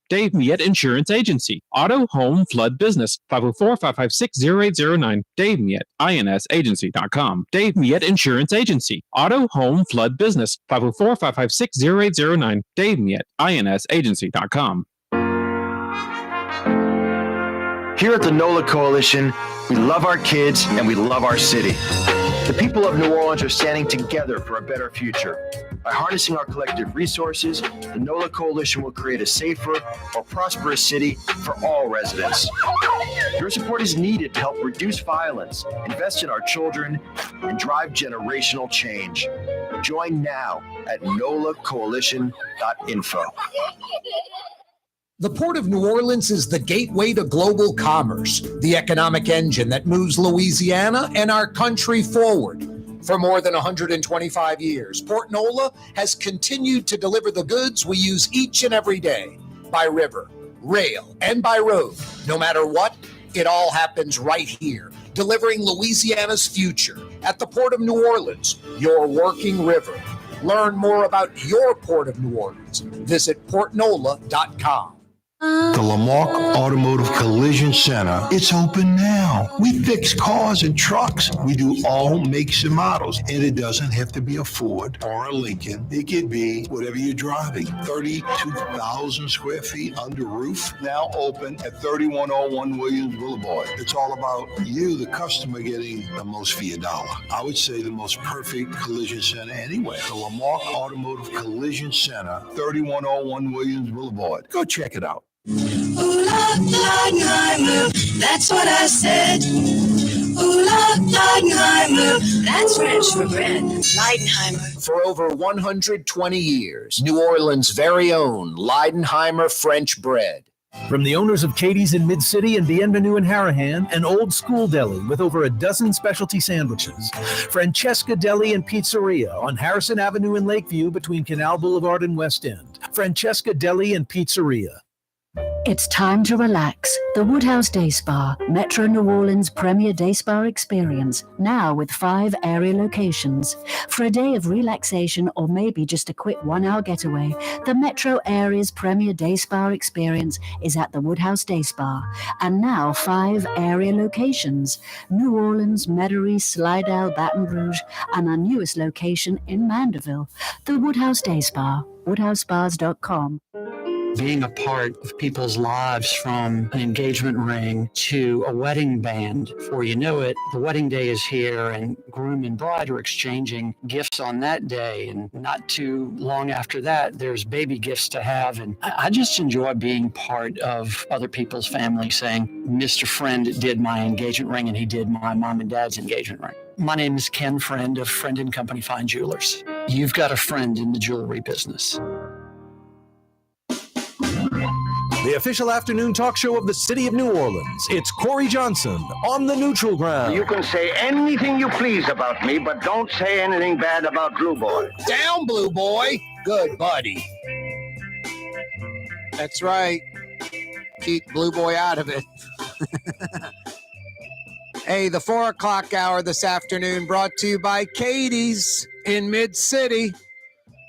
Dave Miette Insurance Agency. Auto, home, flood, business. 504-556-0809. Dave Miette, INSagency.com. Dave Miette Insurance Agency. Auto, home, flood, business. 504-556-0809. Dave Miette, INSagency.com. Here at the NOLA Coalition, we love our kids and we love our city. The people of New Orleans are standing together for a better future. By harnessing our collective resources, the NOLA Coalition will create a safer, more prosperous city for all residents. Your support is needed to help reduce violence, invest in our children, and drive generational change. Join now at nolacoalition.info. The Port of New Orleans is the gateway to global commerce, the economic engine that moves Louisiana and our country forward. For more than 125 years, Port NOLA has continued to deliver the goods we use each and every day. by river, rail, and by road. No matter what, it all happens right here, delivering Louisiana's future at the Port of New Orleans, your working river. Learn more about your Port of New Orleans. Visit portnola.com. The Lamarck Automotive Collision Center, it's open now. We fix cars and trucks. We do all makes and models. And it doesn't have to be a Ford or a Lincoln. It could be whatever you're driving. 32,000 square feet under roof, now open at 3101 Williams Boulevard. It's all about you, the customer, getting the most for your dollar. I would say the most perfect collision center anywhere. The Lamarck Automotive Collision Center, 3101 Williams Boulevard. Go check it out. Ooh, Leidenheimer, that's what I said. Ooh, Leidenheimer, that's French for bread. Leidenheimer. For over 120 years, New Orleans' very own Leidenheimer French bread. From the owners of Katie's in Mid-City and Bienvenue in Harahan, an old school deli with over a dozen specialty sandwiches. Francesca Deli and Pizzeria on Harrison Avenue in Lakeview between Canal Boulevard and West End. Francesca Deli and Pizzeria. It's time to relax. The Woodhouse Day Spa, Metro New Orleans' premier day spa experience, now with 5 area locations. For a day of relaxation or maybe just a quick 1-hour getaway, the Metro area's premier day spa experience is at the Woodhouse Day Spa. And now 5 area locations: New Orleans, Metairie, Slidell, Baton Rouge, and our newest location in Mandeville. The Woodhouse Day Spa, woodhousespas.com. Being a part of people's lives, from an engagement ring to a wedding band. Before you know it, the wedding day is here and groom and bride are exchanging gifts on that day. And not too long after that, there's baby gifts to have. And I just enjoy being part of other people's family, saying, Mr. Friend did my engagement ring and he did my mom and dad's engagement ring. My name is Ken Friend of Friend & Company Fine Jewelers. You've got a friend in the jewelry business. The official afternoon talk show of the city of New Orleans. It's Corey Johnson on the neutral ground. You can say anything you please about me, but don't say anything bad about Blue Boy. Down, Blue Boy. Good buddy. That's right. Keep Blue Boy out of it. Hey, the 4 o'clock hour this afternoon brought to you by Katie's in Mid-City,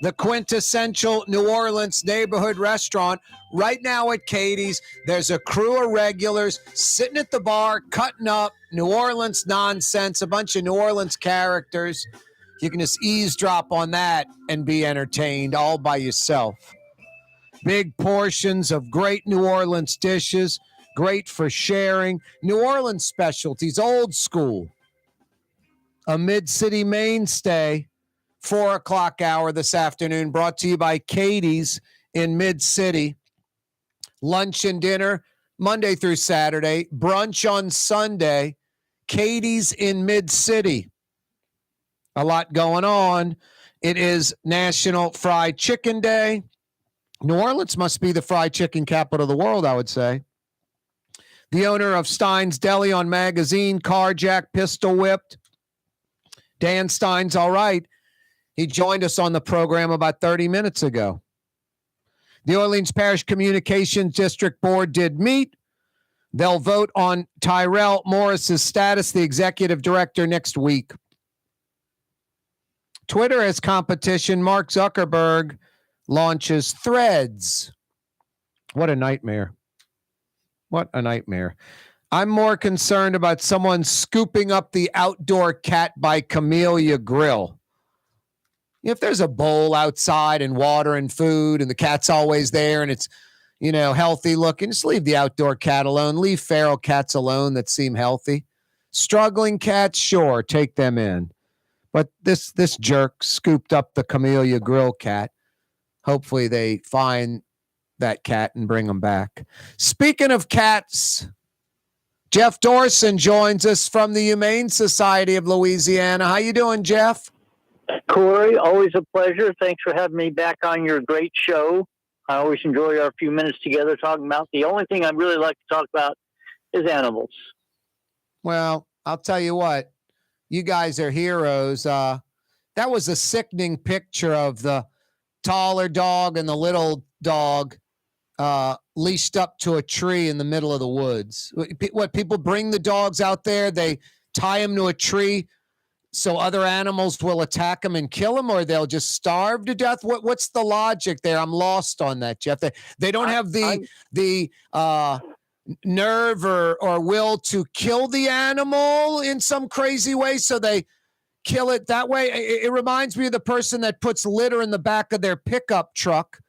the quintessential New Orleans neighborhood restaurant. Right now at Katie's, there's a crew of regulars sitting at the bar, cutting up New Orleans nonsense, a bunch of New Orleans characters. You can just eavesdrop on that and be entertained all by yourself. Big portions of great New Orleans dishes, great for sharing. New Orleans specialties, old school. A Mid-City mainstay. 4 o'clock hour this afternoon brought to you by Katie's in Mid-City. Lunch and dinner Monday through Saturday. Brunch on Sunday. Katie's in Mid-City. A lot going on. It is National Fried Chicken Day. New Orleans must be the fried chicken capital of the world, I would say. The owner of Stein's Deli on Magazine, carjacked, pistol whipped. Dan Stein's all right. He joined us on the program about 30 minutes ago. The Orleans Parish Communications District Board did meet. They'll vote on Tyrell Morris's status, the executive director, next week. Twitter has competition. Mark Zuckerberg launches Threads. What a nightmare. What a nightmare. I'm more concerned about someone scooping up the outdoor cat by Camellia Grill. If there's a bowl outside and water and food and the cat's always there and it's, healthy looking, just leave the outdoor cat alone. Leave feral cats alone that seem healthy. Struggling cats, sure, take them in. But this jerk scooped up the Camellia Grill cat. Hopefully they find that cat and bring him back. Speaking of cats, Jeff Dorson joins us from the Humane Society of Louisiana. How you doing, Jeff? Corey, always a pleasure. Thanks for having me back on your great show. I always enjoy our few minutes together talking about. The only thing I really like to talk about is animals. Well, I'll tell you what. You guys are heroes. That was a sickening picture of the taller dog and the little dog leashed up to a tree in the middle of the woods. What, people bring the dogs out there, they tie them to a tree so other animals will attack them and kill them, or they'll just starve to death? What's the logic there? I'm lost on that, Jeff. They don't have the nerve or will to kill the animal in some crazy way, so they kill it that way. It reminds me of the person that puts litter in the back of their pickup truck,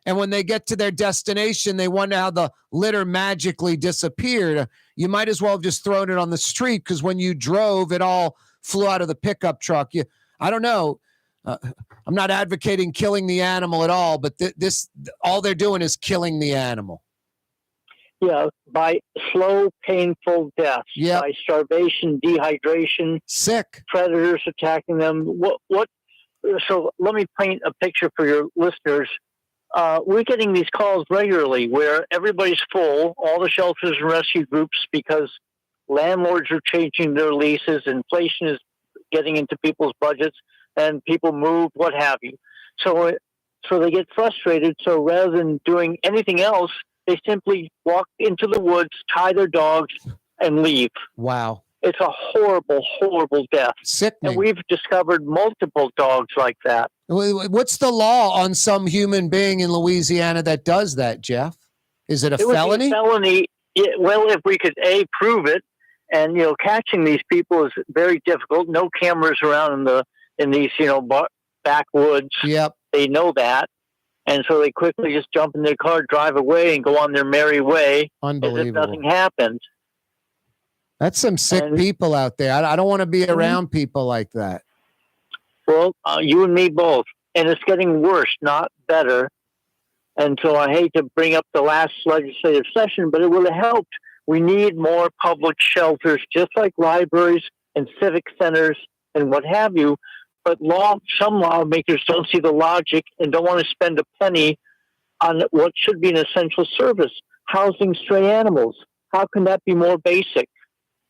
and when they get to their destination, they wonder how the litter magically disappeared. You might as well have just thrown it on the street, because when you drove, it all flew out of the pickup truck. I don't know. I'm not advocating killing the animal at all, but this all they're doing is killing the animal. Yeah, by slow, painful deaths, by starvation, dehydration, sick predators attacking them. What? So let me paint a picture for your listeners. We're getting these calls regularly where everybody's full, all the shelters and rescue groups, because landlords are changing their leases, inflation is getting into people's budgets, and people move, what have you. So they get frustrated. So rather than doing anything else, they simply walk into the woods, tie their dogs, and leave. Wow. It's a horrible, horrible death. Sickening. And we've discovered multiple dogs like that. What's the law on some human being in Louisiana that does that, Jeff? Is it a felony? It would be a felony. Well, if we could, prove it. And, catching these people is very difficult. No cameras around in these, backwoods. Yep. They know that. And so they quickly just jump in their car, drive away, and go on their merry way. Unbelievable. As if nothing happened. That's some sick people out there. I don't want to be around people like that. Well, you and me both. And it's getting worse, not better. And so I hate to bring up the last legislative session, but it would have helped. We need more public shelters, just like libraries and civic centers and what have you. But some lawmakers don't see the logic and don't want to spend a penny on what should be an essential service, housing stray animals. How can that be more basic?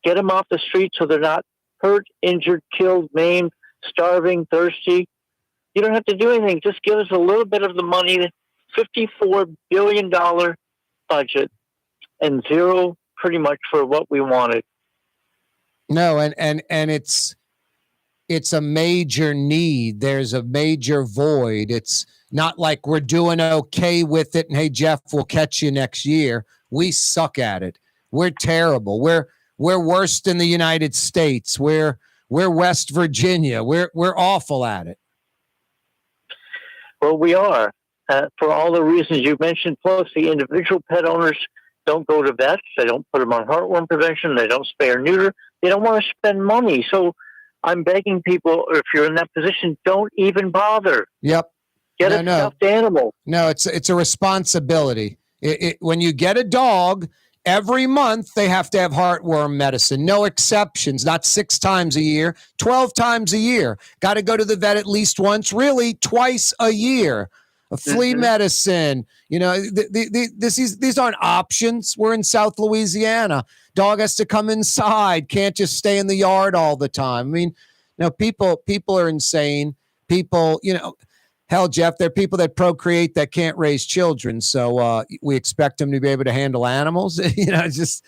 Get them off the street so they're not hurt, injured, killed, maimed, starving, thirsty. You don't have to do anything. Just give us a little bit of the money, $54 billion budget, and zero pretty much for what we wanted. No, and it's a major need. There's a major void. It's not like we're doing okay with it, and hey, Jeff, we'll catch you next year. We suck at it. We're terrible. We're worse than the United States. We're West Virginia. We're awful at it. Well, we are, for all the reasons you mentioned. Plus, the individual pet owners don't go to vets. They don't put them on heartworm prevention. They don't spay or neuter. They don't want to spend money. So I'm begging people, if you're in that position, don't even bother. Yep. Get a stuffed animal. No, it's a responsibility. When you get a dog, every month they have to have heartworm medicine. No exceptions. Not 6 times a year, 12 times a year. Got to go to the vet at least once, really twice a year. A flea medicine. These aren't options. We're in South Louisiana. Dog has to come inside. Can't just stay in the yard all the time. I mean, people are insane. People, hell, Jeff, there are people that procreate that can't raise children. So we expect them to be able to handle animals. It's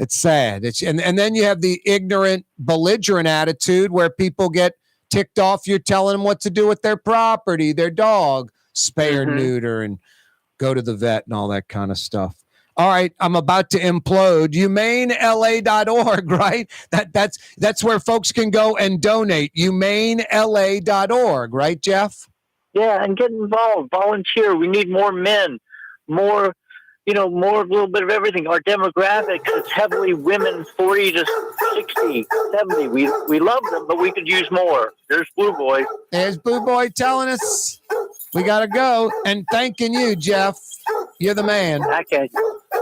sad. And then you have the ignorant, belligerent attitude where people get ticked off. You're telling them what to do with their property, their dog, spay or neuter, and go to the vet and all that kind of stuff. All right, I'm about to implode. HumaneLA.org, right? That's where folks can go and donate. HumaneLA.org, right, Jeff? Yeah, and get involved, volunteer. We need more men, more a little bit of everything. Our demographics is heavily women, 40 to 60, 70. We love them, but we could use more. There's Blue Boy. There's Blue Boy telling us we got to go. And thanking you, Jeff. You're the man. Okay.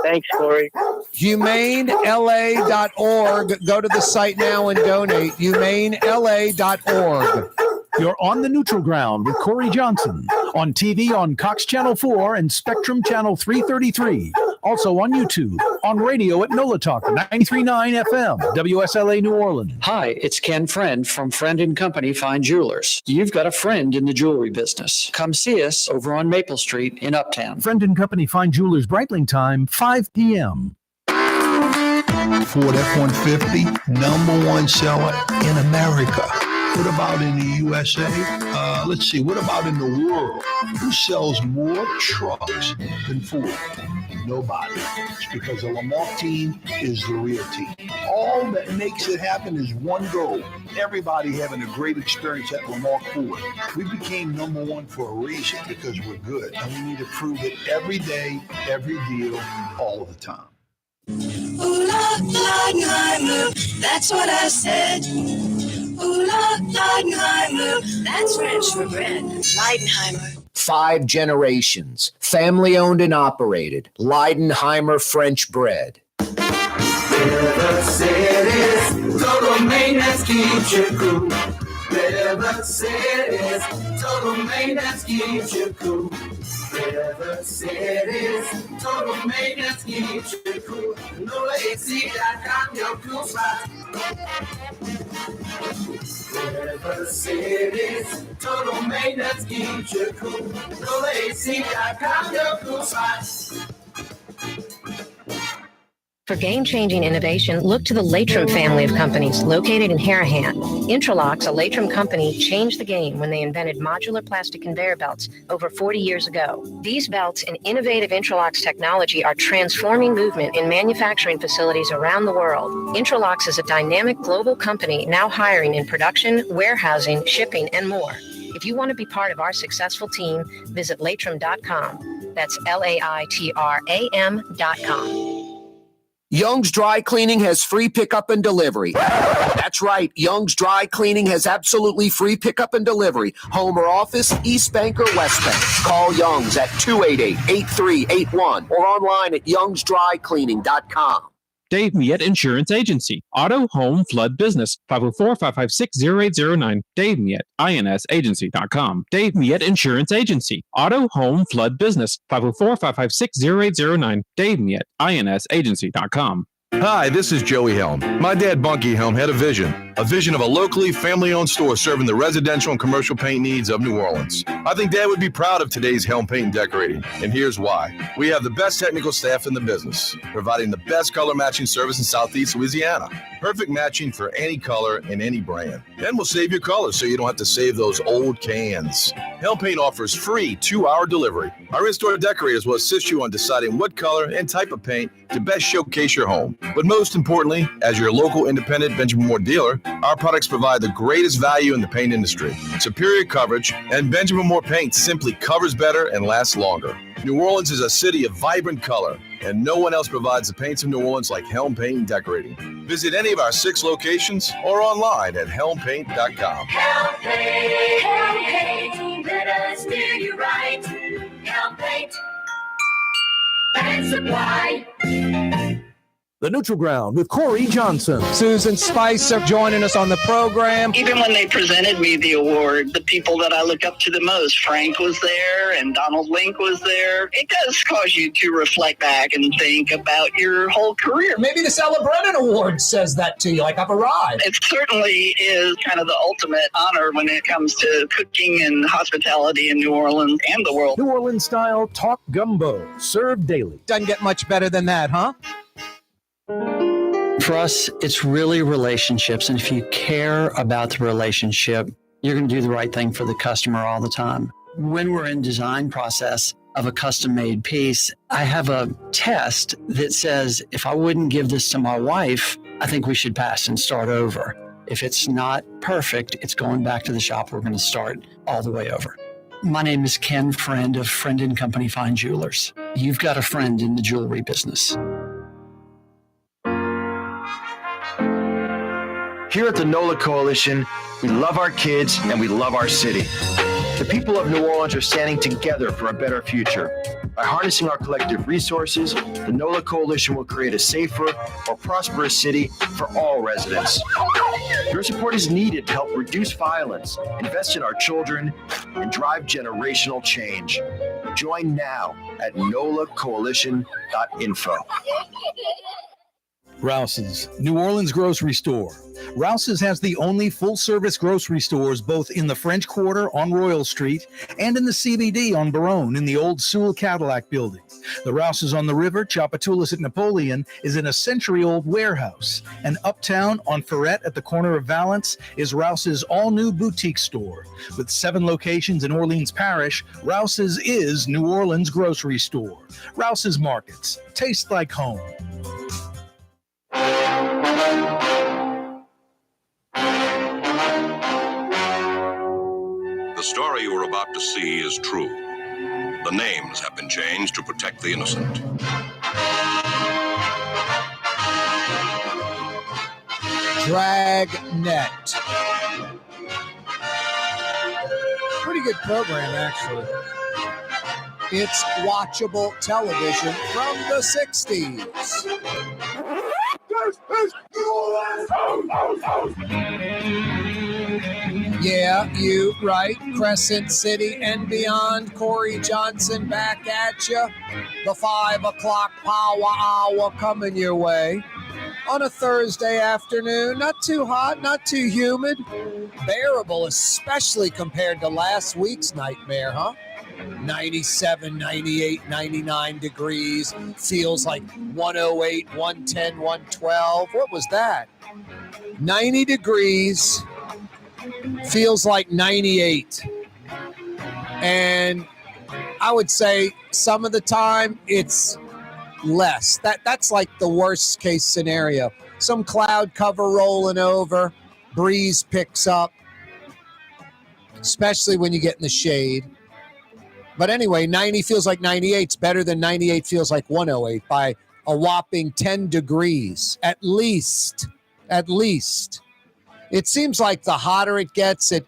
Thanks, Corey. HumaneLA.org. Go to the site now and donate. HumaneLA.org. You're on the neutral ground with Corey Johnson on TV on Cox Channel 4 and Spectrum Channel 333. Also on YouTube, on radio at NOLA Talk 93.9 FM, WSLA New Orleans. Hi, it's Ken Friend from Friend & Company Fine Jewelers. You've got a friend in the jewelry business. Come see us over on Maple Street in Uptown. Friend & Company Fine Jewelers, Breitling time, 5 p.m. Ford F-150, #1 seller in America. What about in the USA? Let's see, what about in the world? Who sells more trucks than Ford? Nobody. It's because the Lamarck team is the real team. All that makes it happen is one goal. Everybody having a great experience at Lamarck Ford. We became #1 for a reason, because we're good. And we need to prove it every day, every deal, all the time. Ooh, Leidenheimer, that's what I said. Ooh, Leidenheimer, that's French for bread. Leidenheimer. 5 generations, family owned and operated. Leidenheimer French bread. River City's total maintenance keeps you cool. River City's total maintenance keeps you cool. River City's total maintenance keeps you cool. NOLAAC.com, your cool spot. River City's total maintenance keeps you cool. NOLAAC.com, your cool spot. For game-changing innovation, look to the Latrim family of companies located in Harahan. Intralocks, a Latrim company, changed the game when they invented modular plastic conveyor belts over 40 years ago. These belts and innovative Intralocks technology are transforming movement in manufacturing facilities around the world. Intralocks is a dynamic global company now hiring in production, warehousing, shipping, and more. If you want to be part of our successful team, visit Latrim.com. That's LAITRAM.com. Young's Dry Cleaning has free pickup and delivery. That's right. Young's Dry Cleaning has absolutely free pickup and delivery. Home or office, East Bank or West Bank. Call Young's at 288-8381 or online at youngsdrycleaning.com. Dave Miette Insurance Agency. Auto, home, flood, business. 504-556-0809. Dave Miette, INSagency.com. Dave Miette Insurance Agency. Auto, home, flood, business. 504-556-0809. Dave Miette, INSagency.com. Hi, this is Joey Helm. My dad, Bunky Helm, had a vision of a locally family-owned store serving the residential and commercial paint needs of New Orleans. I think Dad would be proud of today's Helm Paint and Decorating, and here's why. We have the best technical staff in the business, providing the best color matching service in Southeast Louisiana. Perfect matching for any color and any brand. And we'll save your colors so you don't have to save those old cans. Helm Paint offers free 2-hour delivery. Our in-store decorators will assist you on deciding what color and type of paint to best showcase your home. But most importantly, as your local independent Benjamin Moore dealer, our products provide the greatest value in the paint industry. Superior coverage, and Benjamin Moore paint simply covers better and lasts longer. New Orleans is a city of vibrant color, and no one else provides the paints of New Orleans like Helm Paint and Decorating. Visit any of our 6 locations or online at helmpaint.com. Helm Paint, let us do you right. Helm Paint and Supply. The Neutral Ground with Corey Johnson. Susan Spicer joining us on the program. Even when they presented me the award, the people that I look up to the most, Frank was there and Donald Link was there. It does cause you to reflect back and think about your whole career. Maybe the Stella Brennan Award says that to you, like I've arrived. It certainly is kind of the ultimate honor when it comes to cooking and hospitality in New Orleans and the world. New Orleans style talk gumbo, served daily. Doesn't get much better than that, huh? For us, it's really relationships. And if you care about the relationship, you're going to do the right thing for the customer all the time. When we're in design process of a custom-made piece, I have a test that says, if I wouldn't give this to my wife, I think we should pass and start over. If it's not perfect, it's going back to the shop. We're going to start all the way over. My name is Ken Friend of Friend & Company Fine Jewelers. You've got a friend in the jewelry business. Here at the NOLA Coalition, we love our kids and we love our city. The people of New Orleans are standing together for a better future. By harnessing our collective resources, the NOLA Coalition will create a safer, more prosperous city for all residents. Your support is needed to help reduce violence, invest in our children, and drive generational change. Join now at nolacoalition.info. Rouse's, New Orleans grocery store. Rouse's has the only full-service grocery stores both in the French Quarter on Royal Street and in the CBD on Baronne in the old Sewell Cadillac building. The Rouse's on the river, Tchoupitoulas at Napoleon, is in a century-old warehouse. And uptown on Ferret at the corner of Valence is Rouse's all-new boutique store. With 7 locations in Orleans Parish, Rouse's is New Orleans grocery store. Rouse's Markets. Taste like home. The story you are about to see is true. The names have been changed to protect the innocent. Dragnet. Pretty good program, actually. It's watchable television from the 60s. Yeah, you right. Crescent City and beyond. Corey Johnson back at you. The 5 o'clock power hour coming your way on a Thursday afternoon. Not too hot, not too humid. Bearable, especially compared to last week's nightmare, huh? 97, 98, 99 degrees. Feels like 108, 110, 112. What was that? 90 degrees. Feels like 98. And I would say some of the time it's less. That's like the worst case scenario. Some cloud cover rolling over, breeze picks up, especially when you get in the shade. But anyway, 90 feels like 98. It's better than 98 feels like 108 by a whopping 10 degrees, at least. At least. It seems like the hotter it gets, it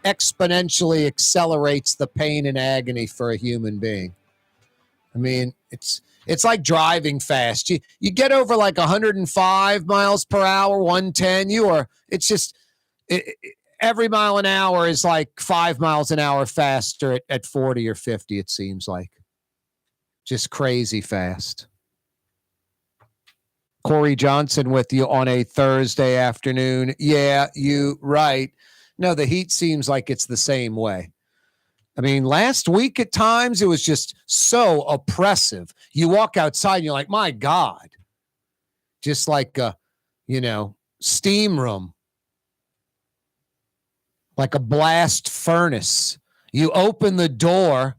exponentially accelerates the pain and agony for a human being. I mean, it's like driving fast. You get over like 105 miles per hour, 110, every mile an hour is like 5 miles an hour faster at 40 or 50, it seems like. Just crazy fast. Corey Johnson with you on a Thursday afternoon. Yeah, you right. No, the heat seems like it's the same way. I mean, last week at times it was just so oppressive. You walk outside and you're like, my God. Just like a, steam room. Like a blast furnace. You open the door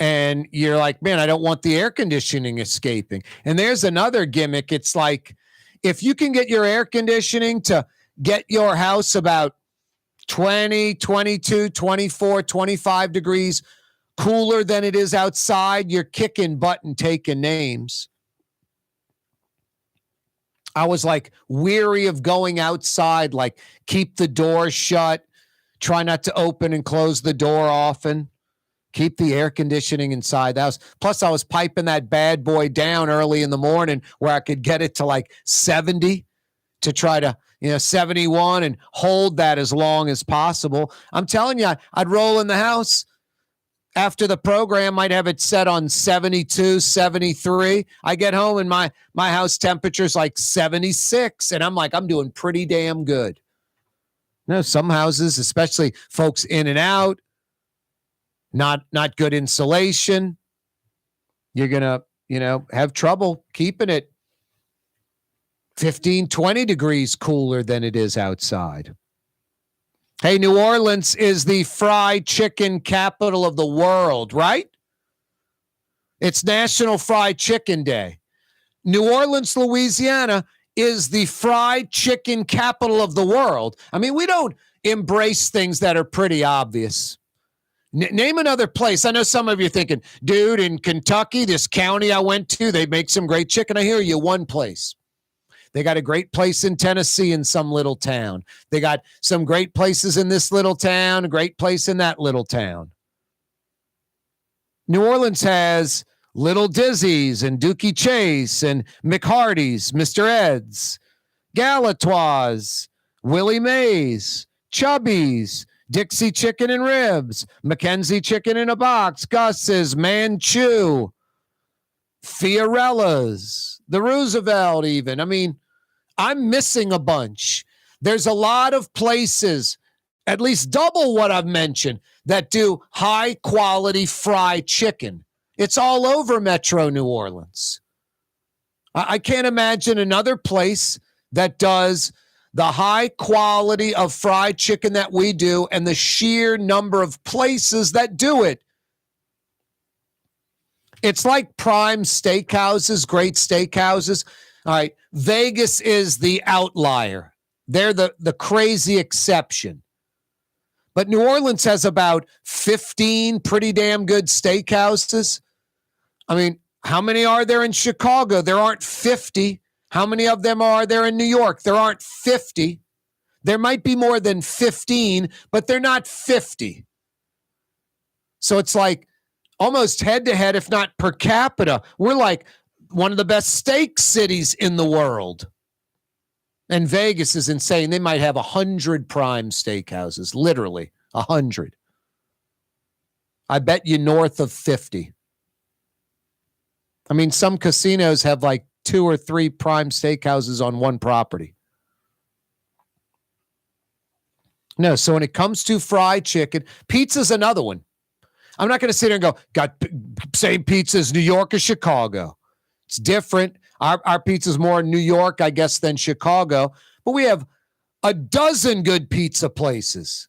and you're like, man, I don't want the air conditioning escaping. And there's another gimmick. It's like, if you can get your air conditioning to get your house about 20, 22, 24, 25 degrees cooler than it is outside, you're kicking butt and taking names. I was like weary of going outside, like keep the door shut, try not to open and close the door often. Keep the air conditioning inside the house. Plus, I was piping that bad boy down early in the morning where I could get it to like 70 to try to, 71 and hold that as long as possible. I'm telling you, I'd roll in the house after the program. I'd have it set on 72, 73. I get home and my house temperature is like 76. And I'm like, I'm doing pretty damn good. Some houses, especially folks in and out, not good insulation. You're going to, have trouble keeping it 15, 20 degrees cooler than it is outside. Hey, New Orleans is the fried chicken capital of the world, right? It's National Fried Chicken Day. New Orleans, Louisiana is the fried chicken capital of the world. I mean, we don't embrace things that are pretty obvious. Name another place. I know some of you are thinking, dude, in Kentucky, this county I went to, they make some great chicken. I hear you, one place. They got a great place in Tennessee in some little town. They got some great places in this little town, a great place in that little town. New Orleans has Little Dizzy's and Dookie Chase and McHardy's, Mr. Ed's, Galatoire's, Willie Mays, Chubby's, Dixie Chicken and Ribs, Mackenzie Chicken in a Box, Gus's, Manchu, Fiorella's, the Roosevelt even. I mean, I'm missing a bunch. There's a lot of places, at least double what I've mentioned, that do high-quality fried chicken. It's all over Metro New Orleans. I can't imagine another place that does the high quality of fried chicken that we do and the sheer number of places that do it. It's like prime steakhouses, great steakhouses. All right, Vegas is the outlier. They're the crazy exception. But New Orleans has about 15 pretty damn good steakhouses. I mean, how many are there in Chicago? There aren't 50. How many of them are there in New York? There aren't 50. There might be more than 15, but they're not 50. So it's like almost head-to-head, if not per capita. We're like one of the best steak cities in the world. And Vegas is insane. They might have 100 prime steakhouses, literally 100. I bet you north of 50. I mean, some casinos have like 2 or 3 prime steakhouses on one property. No, so when it comes to fried chicken, pizza's another one. I'm not going to sit here and go, got same pizza as New York or Chicago. It's different. Our pizza's more in New York, I guess, than Chicago. But we have a dozen good pizza places.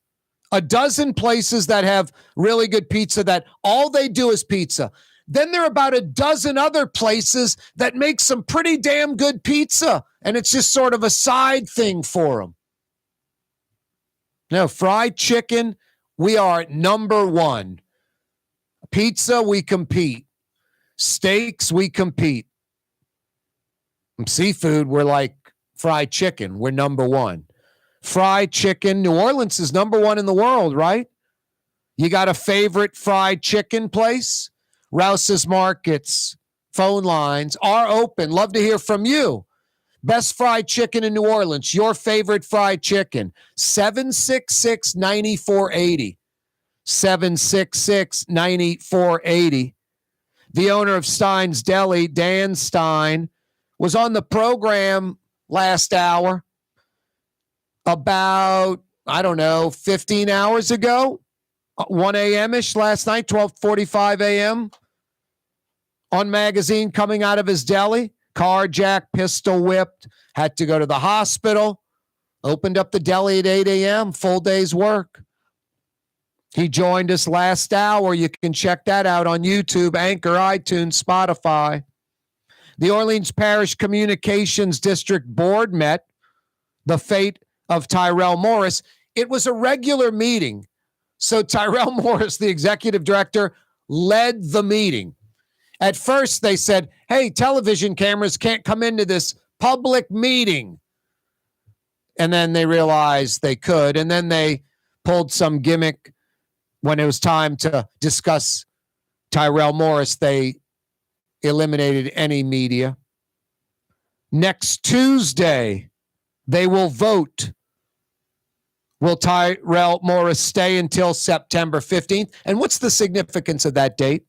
A dozen places that have really good pizza that all they do is pizza. Then there are about a dozen other places that make some pretty damn good pizza, and it's just sort of a side thing for them. No, fried chicken, we are number one. Pizza, we compete. Steaks, we compete. Seafood, we're like fried chicken. We're number one. Fried chicken, New Orleans is number one in the world, right? You got a favorite fried chicken place? Rouse's Markets, phone lines are open. Love to hear from you. Best fried chicken in New Orleans, your favorite fried chicken, 766-9480. 766-9480. The owner of Stein's Deli, Dan Stein, was on the program last hour about, 15 hours ago. 1 a.m.-ish last night, 12:45 a.m. on magazine coming out of his deli. Carjacked, pistol whipped, had to go to the hospital. Opened up the deli at 8 a.m., full day's work. He joined us last hour. You can check that out on YouTube, Anchor, iTunes, Spotify. The Orleans Parish Communications District Board met. The fate of Tyrell Morris. It was a regular meeting. So Tyrell Morris, the executive director, led the meeting. At first, they said, hey, television cameras can't come into this public meeting. And then they realized they could. And then they pulled some gimmick when it was time to discuss Tyrell Morris. They eliminated any media. Next Tuesday, they will vote. Will Tyrell Morris stay until September 15th? And what's the significance of that date?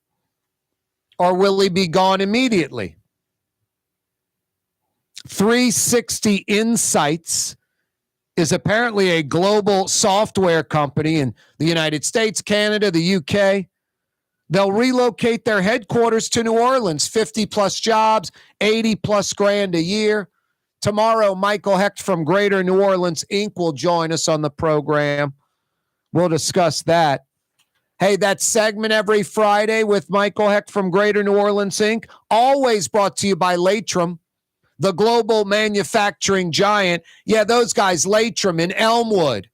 Or will he be gone immediately? 360 Insights is apparently a global software company in the United States, Canada, the UK. They'll relocate their headquarters to New Orleans, 50-plus jobs, 80-plus grand a year. Tomorrow, Michael Hecht from Greater New Orleans, Inc. will join us on the program. We'll discuss that. Hey, that segment every Friday with Michael Hecht from Greater New Orleans, Inc., always brought to you by Latrim, the global manufacturing giant. Yeah, those guys, Latrim in Elmwood.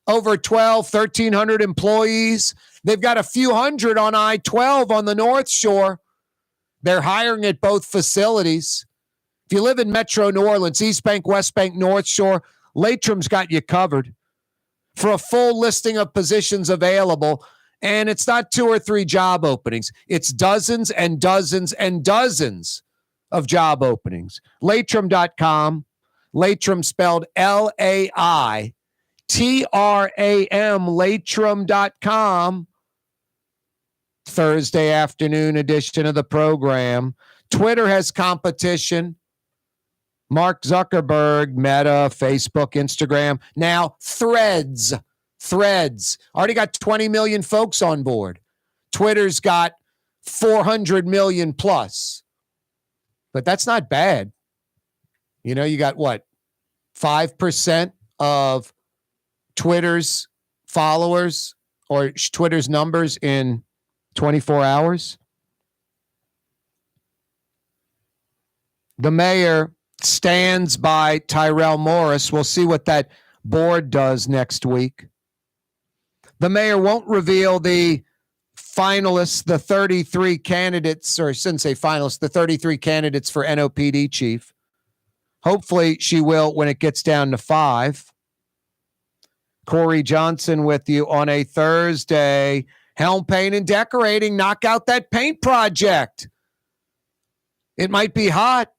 Over 1,300 employees. They've got a few hundred on I-12 on the North Shore. They're hiring at both facilities. If you live in Metro New Orleans, East Bank, West Bank, North Shore, Latrim's got you covered. For a full listing of positions available, and it's not 2 or 3 job openings. It's dozens and dozens and dozens of job openings. Latrim.com. Latrim spelled L-A-I-T-R-I-M. TRAM, Latrim.com. Thursday afternoon edition of the program. Twitter has competition. Mark Zuckerberg, Meta, Facebook, Instagram. Now Threads. Already got 20 million folks on board. Twitter's got 400 million plus. But that's not bad. You know, you got what? 5% of Twitter's followers or Twitter's numbers in 24 hours. The mayor stands by Tyrell Morris. We'll see what that board does next week. The mayor won't reveal the finalists, the 33 candidates, or I shouldn't say finalists, the 33 candidates for NOPD chief. Hopefully she will when it gets down to 5. Corey Johnson with you on a Thursday. Helm Paint and Decorating, knock out that paint project. It might be hot,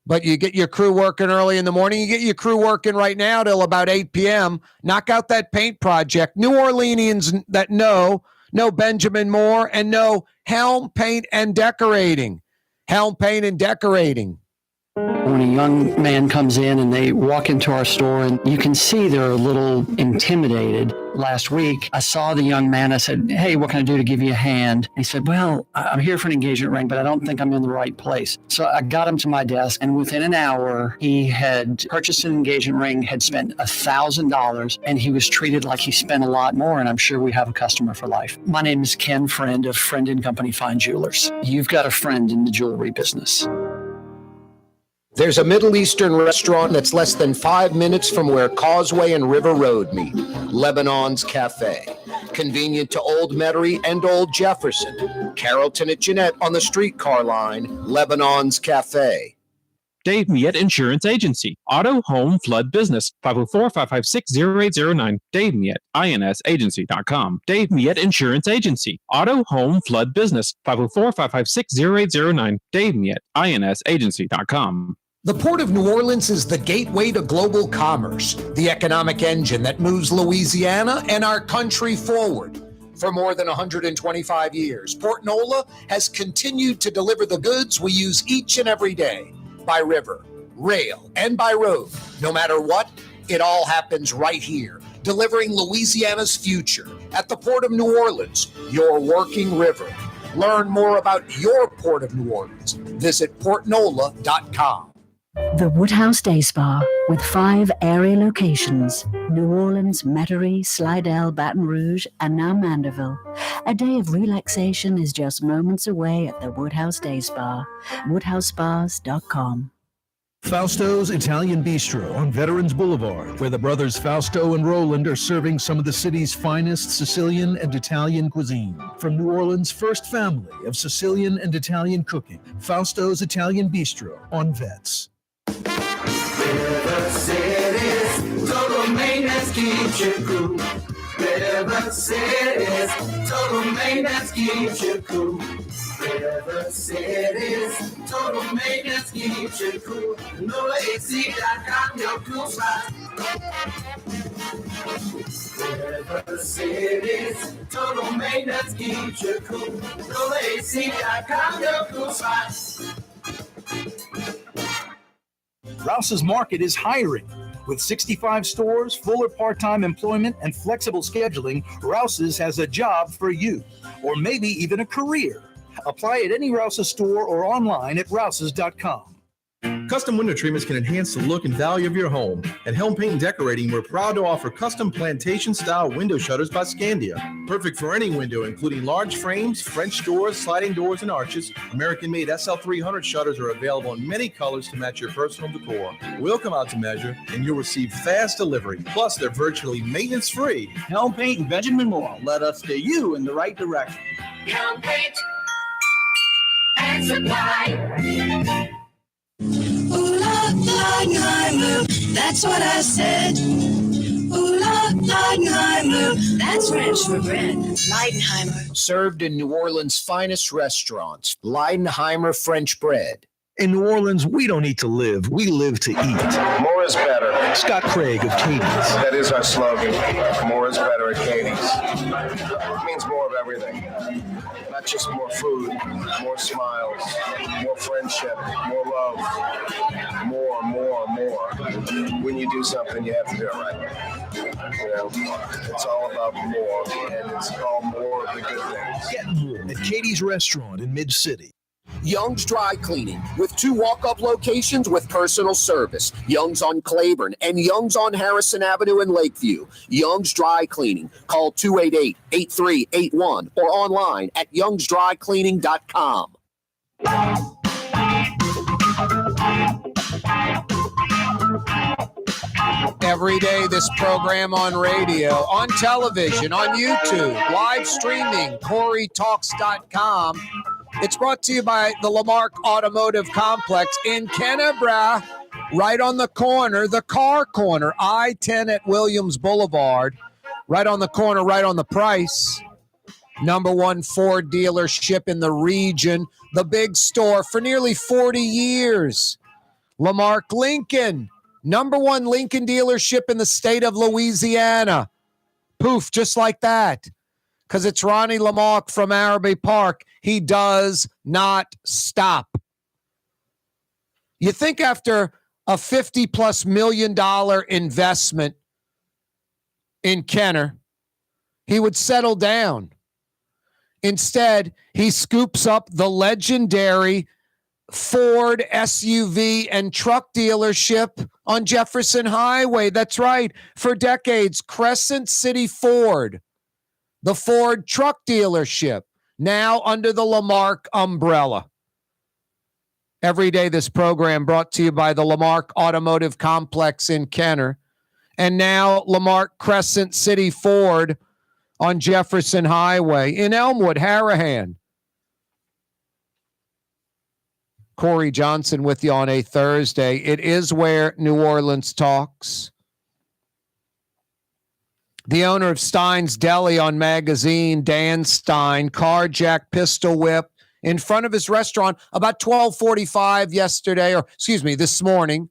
but you get your crew working early in the morning. You get your crew working right now till about 8 p.m. Knock out that paint project. New Orleanians that know Benjamin Moore and know Helm Paint and Decorating. Helm Paint and Decorating. When a young man comes in and they walk into our store and you can see they're a little intimidated. Last week, I saw the young man. I said, "Hey, what can I do to give you a hand?" He said, "Well, I'm here for an engagement ring, but I don't think I'm in the right place." So I got him to my desk, and within an hour, he had purchased an engagement ring, had spent $1,000, and he was treated like he spent a lot more, and I'm sure we have a customer for life. My name is Ken Friend of Friend & Company Fine Jewelers. You've got a friend in the jewelry business. There's a Middle Eastern restaurant that's less than 5 minutes from where Causeway and River Road meet, Lebanon's Cafe. Convenient to Old Metairie and Old Jefferson. Carrollton at Jeanette on the streetcar line, Lebanon's Cafe. Dave Miette Insurance Agency. Auto, home, flood business. 504-556-0809. Dave Miette, INSagency.com. Dave Miette Insurance Agency. Auto, home, flood business. 504-556-0809. Dave Miette, INSagency.com. The Port of New Orleans is the gateway to global commerce, the economic engine that moves Louisiana and our country forward. For more than 125 years, Port NOLA has continued to deliver the goods we use each and every day, by river, rail, and by road. No matter what, it all happens right here, delivering Louisiana's future at the Port of New Orleans, your working river. Learn more about your Port of New Orleans. Visit portnola.com. The Woodhouse Day Spa, with 5 area locations: New Orleans, Metairie, Slidell, Baton Rouge, and now Mandeville. A day of relaxation is just moments away at the Woodhouse Day Spa. WoodhouseSpas.com. Fausto's Italian Bistro on Veterans Boulevard, where the brothers Fausto and Roland are serving some of the city's finest Sicilian and Italian cuisine. From New Orleans' first family of Sicilian and Italian cooking, Fausto's Italian Bistro on Vets. River City's total maintenance keeps you cool. River City's total maintenance keeps you cool. River City's total maintenance keeps you cool. NOLAAC.com, your cool spot. River City's total maintenance keeps you cool. NOLAAC.com, your cool spot. Rouse's Market is hiring. With 65 stores, full or part-time employment, and flexible scheduling, Rouse's has a job for you, or maybe even a career. Apply at any Rouse's store or online at rouses.com. Custom window treatments can enhance the look and value of your home. At Helm Paint and Decorating, we're proud to offer custom plantation-style window shutters by Scandia. Perfect for any window, including large frames, French doors, sliding doors, and arches. American-made SL300 shutters are available in many colors to match your personal decor. We'll come out to measure, and you'll receive fast delivery. Plus, they're virtually maintenance-free. Helm Paint and Benjamin Moore let us steer you in the right direction. Helm Paint and Supply. Ooh la Leidenheimer, that's what I said. Ooh la Leidenheimer, that's French for bread. Leidenheimer. Served in New Orleans' finest restaurants, Leidenheimer French bread. In New Orleans, we don't eat to live. We live to eat. More is better. Scott Craig of Katie's. That is our slogan. More is better at Katie's. It means more of everything. Not just more food, more smiles, more friendship, more love, more. When you do something, you have to do it right. You know, it's all about more, and it's all more of the good things. Get more at Katie's Restaurant in Mid-City. Young's Dry Cleaning, with 2 walk-up locations with personal service. Young's on Claiborne and Young's on Harrison Avenue in Lakeview. Young's Dry Cleaning. Call 288-8381 or online at youngsdrycleaning.com. Every day, this program on radio, on television, on YouTube, live streaming, KaareTalks.com. It's brought to you by the Lamarck Automotive Complex in Kennebra, right on the corner, the car corner, I-10 at Williams Boulevard, right on the corner, right on the price. #1 Ford dealership in the region, the big store for nearly 40 years. Lamarck Lincoln, #1 Lincoln dealership in the state of Louisiana. Poof, just like that. Because it's Ronnie Lamarck from Araby Park. He does not stop. You think after a $50+ million investment in Kenner, he would settle down. Instead, he scoops up the legendary Ford SUV and truck dealership on Jefferson Highway. That's right. For decades, Crescent City Ford, the Ford truck dealership, now under the Lamarck umbrella. Every day, this program brought to you by the Lamarck Automotive Complex in Kenner, and now Lamarck Crescent City Ford on Jefferson Highway in Elmwood, Harahan. Corey Johnson with you on a Thursday. It is where New Orleans talks. The owner of Stein's Deli on Magazine, Dan Stein, carjacked, pistol whipped in front of his restaurant about 12:45 this morning,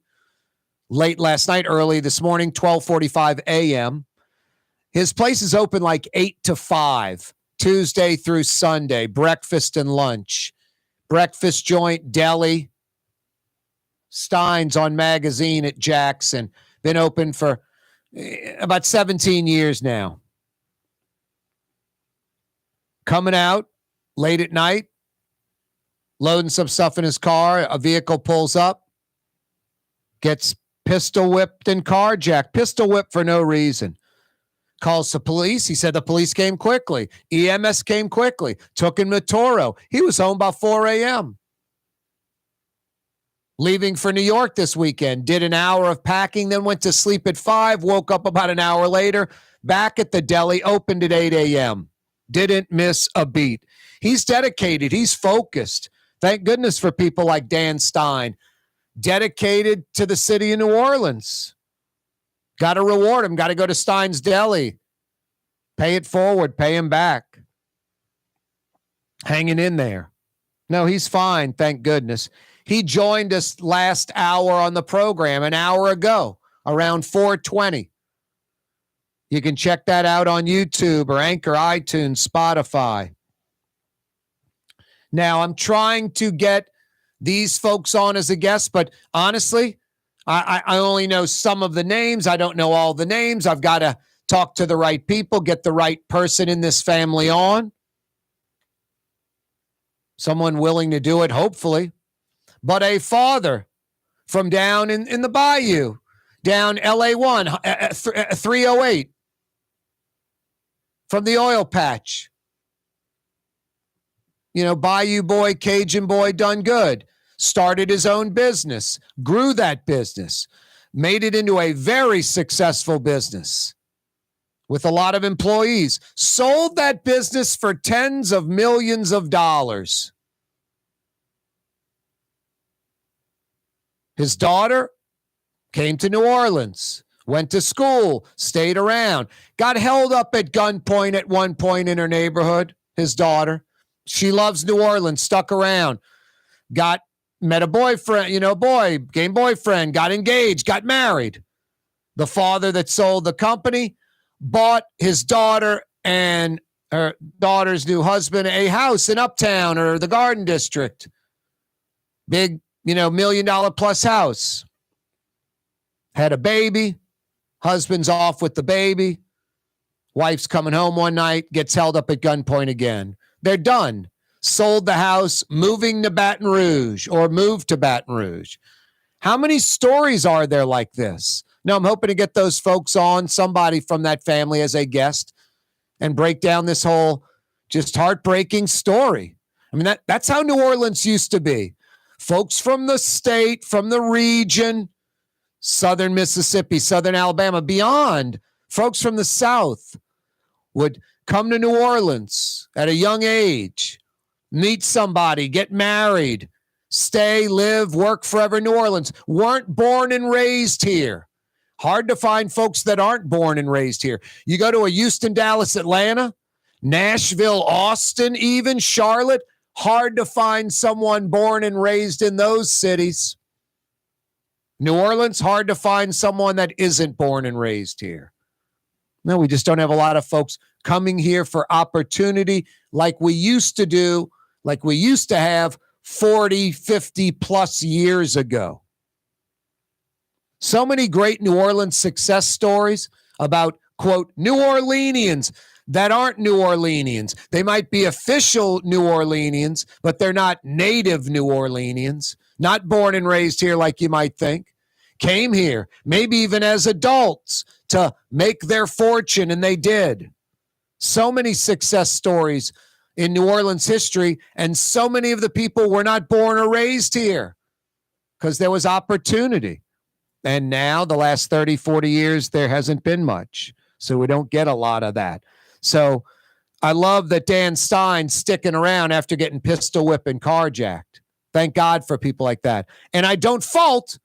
late last night, early this morning, 12:45 a.m. His place is open like 8 to 5, Tuesday through Sunday, breakfast and lunch. Breakfast joint, deli. Stein's on Magazine at Jackson. Been open for about 17 years now. Coming out late at night, loading some stuff in his car. A vehicle pulls up, gets pistol whipped and carjacked. Pistol whipped for no reason. Calls the police. He said the police came quickly. EMS came quickly. Took him to Toro. He was home by 4 a.m. Leaving for New York this weekend. Did an hour of packing, then went to sleep at 5. Woke up about an hour later. Back at the deli. Opened at 8 a.m. Didn't miss a beat. He's dedicated. He's focused. Thank goodness for people like Dan Stein. Dedicated to the city of New Orleans. Got to reward him. Got to go to Stein's Deli. Pay it forward. Pay him back. Hanging in there. No, he's fine. Thank goodness. He joined us last hour on the program, an hour ago, around 4:20. You can check that out on YouTube or Anchor, iTunes, Spotify. Now, I'm trying to get these folks on as a guest, but honestly, I only know some of the names. I don't know all the names. I've got to talk to the right people, get the right person in this family on. Someone willing to do it, hopefully. But a father from down in the bayou, down LA1, 308, from the oil patch. You know, bayou boy, Cajun boy, done good. Started his own business, grew that business, made it into a very successful business with a lot of employees, sold that business for tens of millions of dollars. His daughter came to New Orleans, went to school, stayed around, got held up at gunpoint at one point in her neighborhood, his daughter. She loves New Orleans, stuck around, got met a boyfriend, boy, became boyfriend, got engaged, got married. The father that sold the company bought his daughter and her daughter's new husband a house in Uptown or the Garden District. Big, $1 million plus house. Had a baby. Husband's off with the baby. Wife's coming home one night, gets held up at gunpoint again. They're done. Sold the house, moving to Baton Rouge or moved to Baton Rouge. How many stories are there like this? No, I'm hoping to get those folks on, somebody from that family as a guest, and break down this whole just heartbreaking story. I mean, that's how New Orleans used to be. Folks from the state, from the region, southern Mississippi, southern Alabama, beyond, folks from the South would come to New Orleans at a young age, meet somebody, get married, stay, live, work forever in New Orleans, weren't born and raised here. Hard to find folks that aren't born and raised here. You go to a Houston, Dallas, Atlanta, Nashville, Austin, even Charlotte, hard to find someone born and raised in those cities. New Orleans, hard to find someone that isn't born and raised here. No, we just don't have a lot of folks coming here for opportunity like we used to do, like we used to have 40, 50 plus years ago. So many great New Orleans success stories about, quote, New Orleanians that aren't New Orleanians. They might be official New Orleanians, but they're not native New Orleanians, not born and raised here like you might think. Came here, maybe even as adults, to make their fortune, and they did. So many success stories in New Orleans history, and so many of the people were not born or raised here because there was opportunity. And now, the last 30, 40 years, there hasn't been much. So we don't get a lot of that. So I love that Dan Stein's sticking around after getting pistol whipped and carjacked. Thank God for people like that. And I don't fault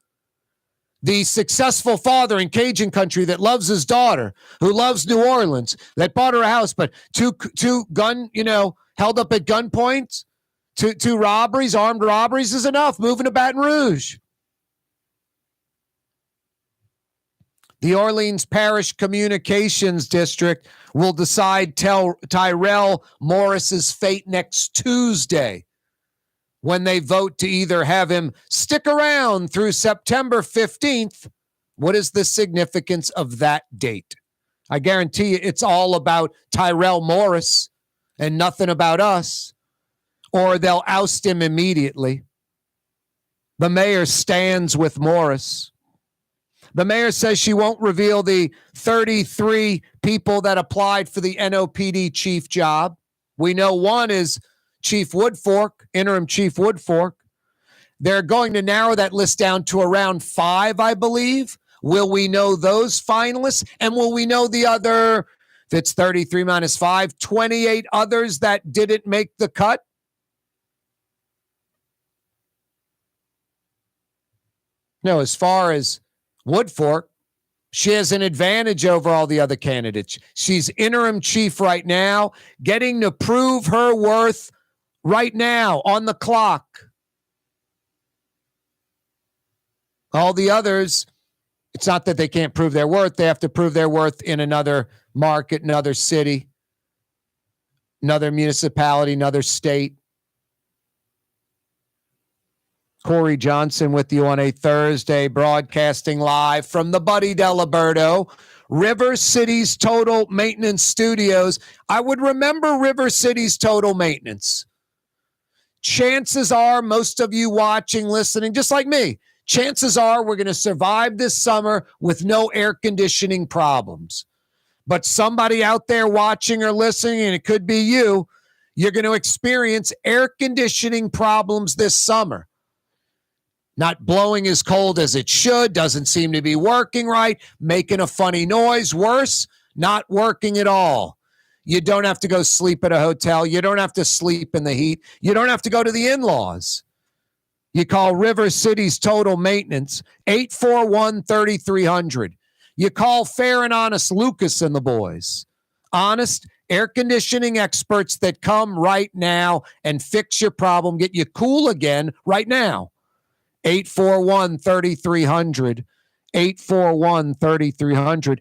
the successful father in Cajun country that loves his daughter, who loves New Orleans, that bought her a house, but two held up at gunpoint, two robberies, armed robberies is enough. Moving to Baton Rouge. The Orleans Parish Communications District will decide Tyrell Morris's fate next Tuesday when they vote to either have him stick around through September 15th. What is the significance of that date? I guarantee you it's all about Tyrell Morris and nothing about us, or they'll oust him immediately. The mayor stands with Morris. The mayor says she won't reveal the 33 people that applied for the NOPD chief job. We know one is Chief Woodfork, interim Chief Woodfork. They're going to narrow that list down to around 5, I believe. Will we know those finalists? And will we know the other, if it's 33 minus 5, 28 others that didn't make the cut? No, as far as Woodfork, she has an advantage over all the other candidates. She's interim chief right now, getting to prove her worth right now on the clock. All the others, it's not that they can't prove their worth. They have to prove their worth in another market, another city, another municipality, another state. Corey Johnson with you on a Thursday, broadcasting live from the Buddy Deliberto, River City's Total Maintenance Studios. I would remember River City's Total Maintenance. Chances are, most of you watching, listening, just like me, chances are we're going to survive this summer with no air conditioning problems. But somebody out there watching or listening, and it could be you, you're going to experience air conditioning problems this summer. Not blowing as cold as it should, doesn't seem to be working right, making a funny noise. Worse, not working at all. You don't have to go sleep at a hotel. You don't have to sleep in the heat. You don't have to go to the in-laws. You call River City's Total Maintenance, 841-3300. You call Fair and Honest Lucas and the boys. Honest air conditioning experts that come right now and fix your problem, get you cool again right now. 841-3300. 841-3300.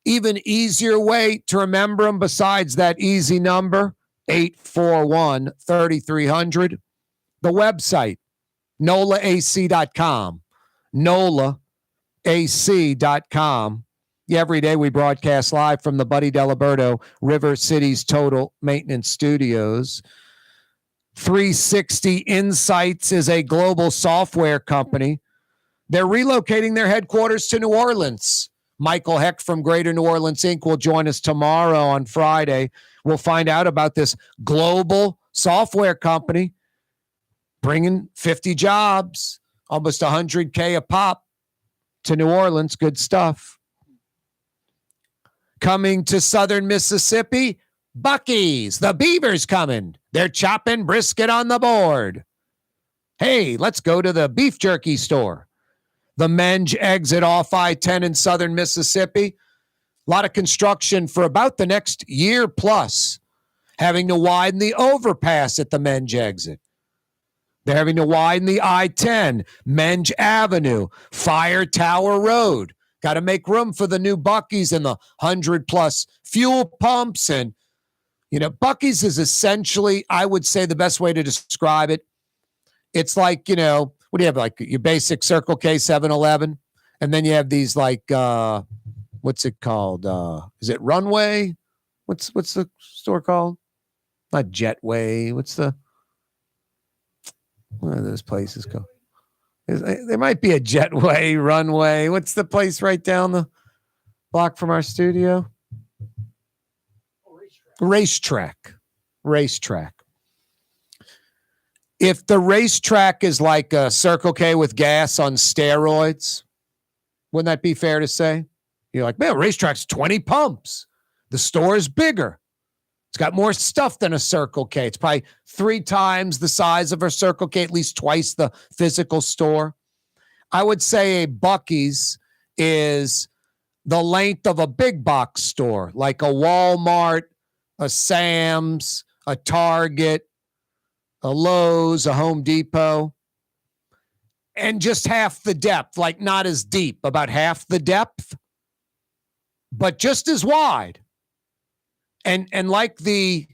Even easier way to remember them besides that easy number, 841-3300. The website, NOLAAC.com. NOLAAC.com. Yeah, every day we broadcast live from the Buddy Deliberto River City's Total Maintenance Studios. 360 Insights is a global software company. They're relocating their headquarters to New Orleans. Michael Heck from Greater New Orleans Inc. will join us tomorrow on Friday. We'll find out about this global software company bringing 50 jobs, almost $100K a pop to New Orleans. Good stuff. Coming to southern Mississippi, Buc-ee's. The Beaver's coming. They're chopping brisket on the board. Hey, let's go to the beef jerky store. The Menge exit off I-10 in southern Mississippi. A lot of construction for about the next year plus. Having to widen the overpass at the Menge exit. They're having to widen the I-10, Menge Avenue, Fire Tower Road. Got to make room for the new Buc-ee's and the 100-plus fuel pumps. And, you know, Buc-ee's is essentially, I would say the best way to describe it, it's like, you know, what do you have, like your basic Circle K 7-Eleven? And then you have these like, what's it called? Is it Runway? What's the store called? Not Jetway. What are those places called? There might be a Jetway, Runway. What's the place right down the block from our studio? Racetrack. If the racetrack is like a Circle K with gas on steroids, wouldn't that be fair to say? You're like, man, racetrack's 20 pumps. The store is bigger. It's got more stuff than a Circle K. It's probably 3 times the size of a Circle K, at least twice the physical store. I would say a Buc-ee's is the length of a big box store, like a Walmart, a Sam's, a Target, a Lowe's, a Home Depot, and just half the depth, like not as deep, about half the depth, but just as wide. And like the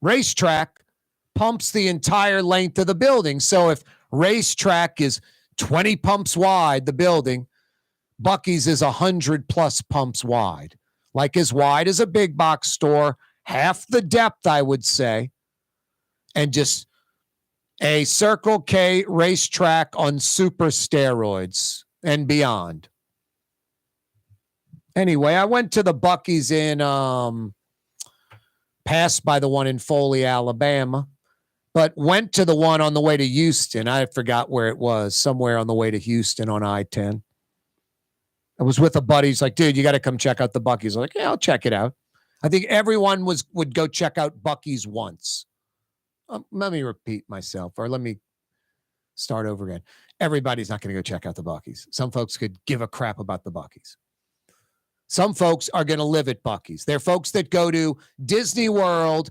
racetrack pumps the entire length of the building. So if racetrack is 20 pumps wide, the building, Buc-ee's is 100+ pumps wide. Like as wide as a big box store, half the depth, I would say. And just a Circle K racetrack on super steroids and beyond. Anyway, I went to the Buc-ee's in, passed by the one in Foley, Alabama, but went to the one on the way to Houston. I forgot where it was, somewhere on the way to Houston on I-10. I was with a buddy. He's like, dude, you got to come check out the Buc-ee's. I'm like, yeah, I'll check it out. I think everyone would go check out Buc-ee's once. Let me repeat myself, or let me start over again. Everybody's not going to go check out the Buc-ee's. Some folks could give a crap about the Buc-ee's. Some folks are going to live at Buc-ee's. They're folks that go to Disney World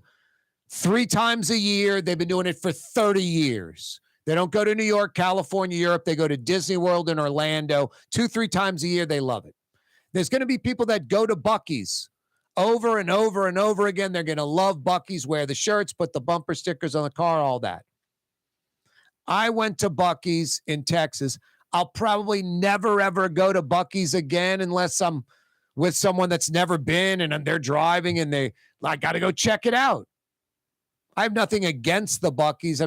3 times a year. They've been doing it for 30 years. They don't go to New York, California, Europe. They go to Disney World in Orlando 2-3 times a year. They love it. There's going to be people that go to Buc-ee's over and over and over again. They're going to love Buc-ee's, wear the shirts, put the bumper stickers on the car, all that. I went to Buc-ee's in Texas. I'll probably never, ever go to Buc-ee's again unless I'm with someone that's never been and they're driving and I got to go check it out. I have nothing against the Buc-ee's.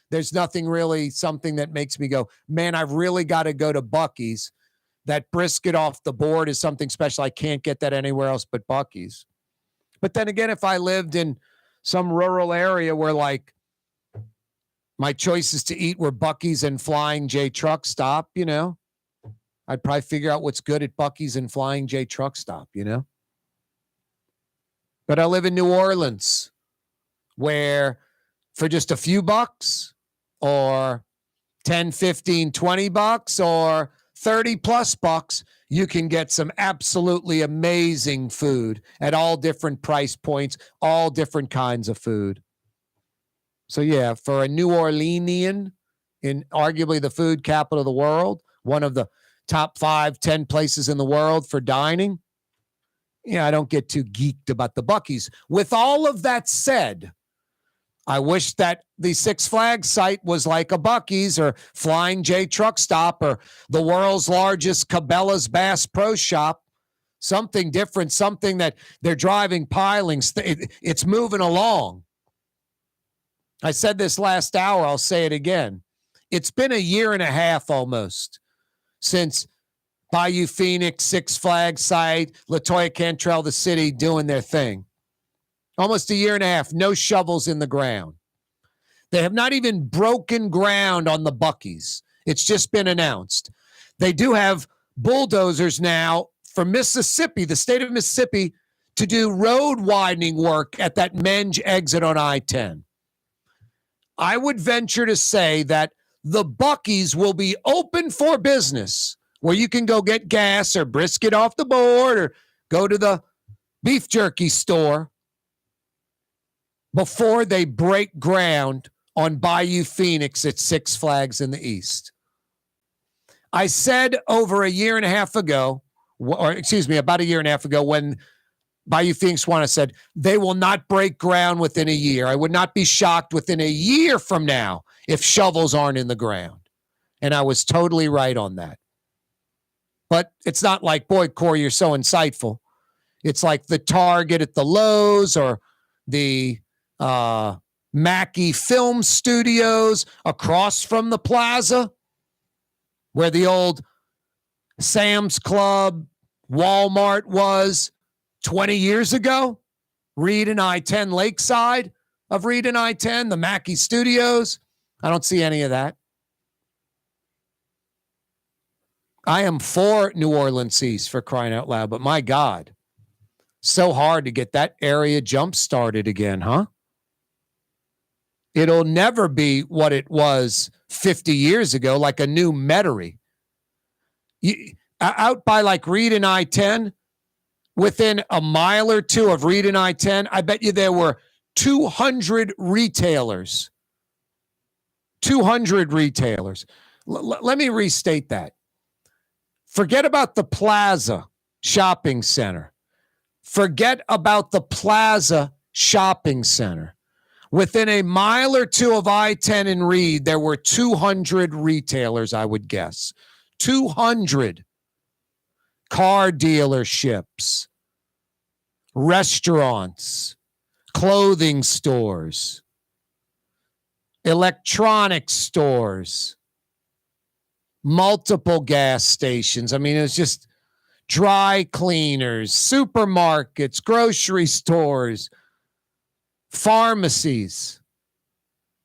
There's nothing really something that makes me go, man, I've really got to go to Buc-ee's. That brisket off the board is something special. I can't get that anywhere else but Buc-ee's. But then again, if I lived in some rural area where like my choices to eat were Buc-ee's and Flying J Truck Stop, you know, I'd probably figure out what's good at Buc-ee's and Flying J Truck Stop, you know? But I live in New Orleans, where for just a few bucks or 10, 15, 20 bucks or 30 plus bucks, you can get some absolutely amazing food at all different price points, all different kinds of food. So yeah, for a New Orleanian, in arguably the food capital of the world, one of the top 5-10 places in the world for dining. Yeah, I don't get too geeked about the Buc-ee's. With all of that said, I wish that the Six Flags site was like a Buc-ee's or Flying J Truck Stop or the world's largest Cabela's Bass Pro Shop. Something different, something that they're driving pilings. It's moving along. I said this last hour. I'll say it again. It's been a year and a half almost since Bayou Phoenix, Six Flags site, LaToya Cantrell, the city doing their thing. Almost a year and a half, no shovels in the ground. They have not even broken ground on the Buc-ee's. It's just been announced. They do have bulldozers now for Mississippi, the state of Mississippi, to do road widening work at that Menge exit on I-10. I would venture to say that the Buc-ee's will be open for business, where you can go get gas or brisket off the board or go to the beef jerky store before they break ground on Bayou Phoenix at Six Flags in the East. I said over a year and a half ago, about a year and a half ago, when Bayou Phoenix said they will not break ground within a year. I would not be shocked within a year from now if shovels aren't in the ground. And I was totally right on that. But it's not like, boy, Corey, you're so insightful. It's like the Target at the Lowe's or the Mackey Film Studios across from the plaza where the old Sam's Club, Walmart was 20 years ago. Reed and I-10 Lakeside of Reed and I-10, the Mackey Studios. I don't see any of that. I am for New Orleans East, for crying out loud, but my God, so hard to get that area jump-started again, huh? It'll never be what it was 50 years ago, like a new Metairie. Out by like Reed and I-10, within a mile or two of Reed and I-10, I bet you there were 200 retailers. 200 retailers. Let me restate that. Forget about the Plaza Shopping Center. Forget about the Plaza Shopping Center. Within a mile or two of I-10 and Reed, there were 200 retailers, I would guess. 200 car dealerships, restaurants, clothing stores, electronic stores, multiple gas stations. I mean, it's just dry cleaners, supermarkets, grocery stores, pharmacies,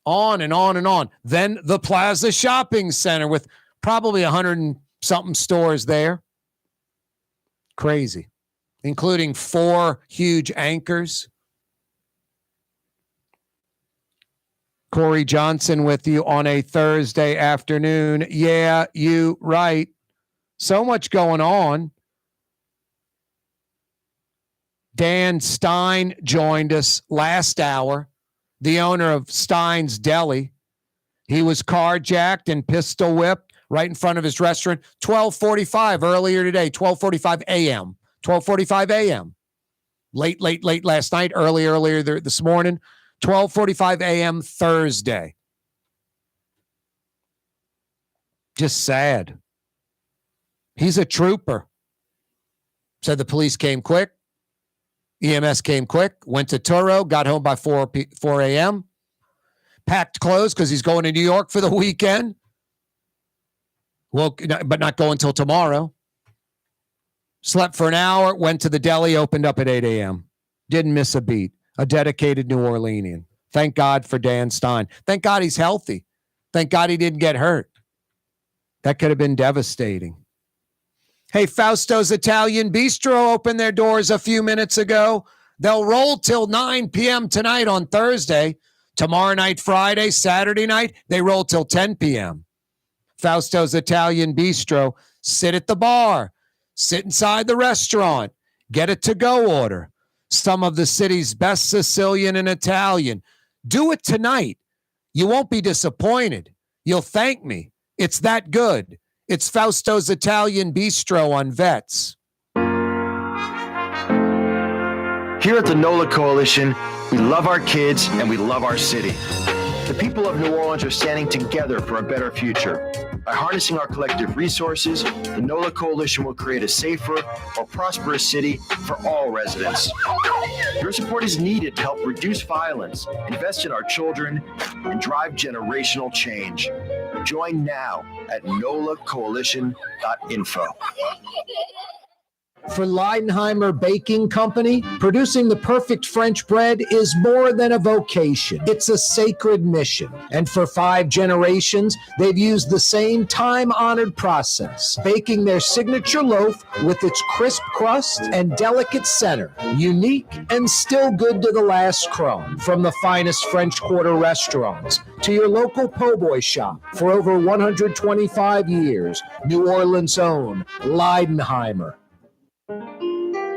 on and on and on. Then the Plaza Shopping Center with probably 100 and something stores there. Crazy. Including 4 huge anchors. Corey Johnson with you on a Thursday afternoon. Yeah, you right. So much going on. Dan Stein joined us last hour, the owner of Stein's Deli. He was carjacked and pistol whipped right in front of his restaurant, 12:45 earlier today, 12:45 a.m., 12:45 a.m. Late last night, earlier this morning, 12:45 a.m. Thursday. Just sad. He's a trooper. Said the police came quick. EMS came quick, went to Turo, got home by 4 a.m., packed clothes because he's going to New York for the weekend. Well, but not going until tomorrow. Slept for an hour, went to the deli, opened up at 8 a.m. Didn't miss a beat. A dedicated New Orleanian. Thank God for Dan Stein. Thank God he's healthy. Thank God he didn't get hurt. That could have been devastating. Hey, Fausto's Italian Bistro opened their doors a few minutes ago. They'll roll till 9 p.m. tonight on Thursday. Tomorrow night, Friday, Saturday night, they roll till 10 p.m. Fausto's Italian Bistro. Sit at the bar. Sit inside the restaurant. Get a to-go order. Some of the city's best Sicilian and Italian. Do it tonight. You won't be disappointed. You'll thank me. It's that good. It's Fausto's Italian Bistro on Vets. Here at the NOLA Coalition, we love our kids and we love our city. The people of New Orleans are standing together for a better future. By harnessing our collective resources, the NOLA Coalition will create a safer, more prosperous city for all residents. Your support is needed to help reduce violence, invest in our children, and drive generational change. Join now at nolacoalition.info. For Leidenheimer Baking Company, producing the perfect French bread is more than a vocation. It's a sacred mission. And for 5 generations, they've used the same time-honored process, baking their signature loaf with its crisp crust and delicate center, unique and still good to the last crumb. From the finest French Quarter restaurants to your local po' boy shop, for over 125 years, New Orleans' own Leidenheimer.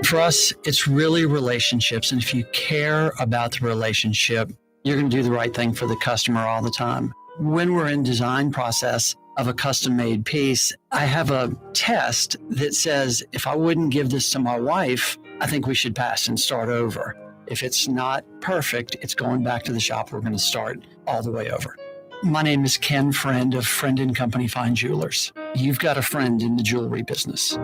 For us, it's really relationships. And if you care about the relationship, you're going to do the right thing for the customer all the time. When we're in design process of a custom-made piece, I have a test that says, if I wouldn't give this to my wife, I think we should pass and start over. If it's not perfect, it's going back to the shop. We're going to start all the way over. My name is Ken Friend of Friend & Company Fine Jewelers. You've got a friend in the jewelry business.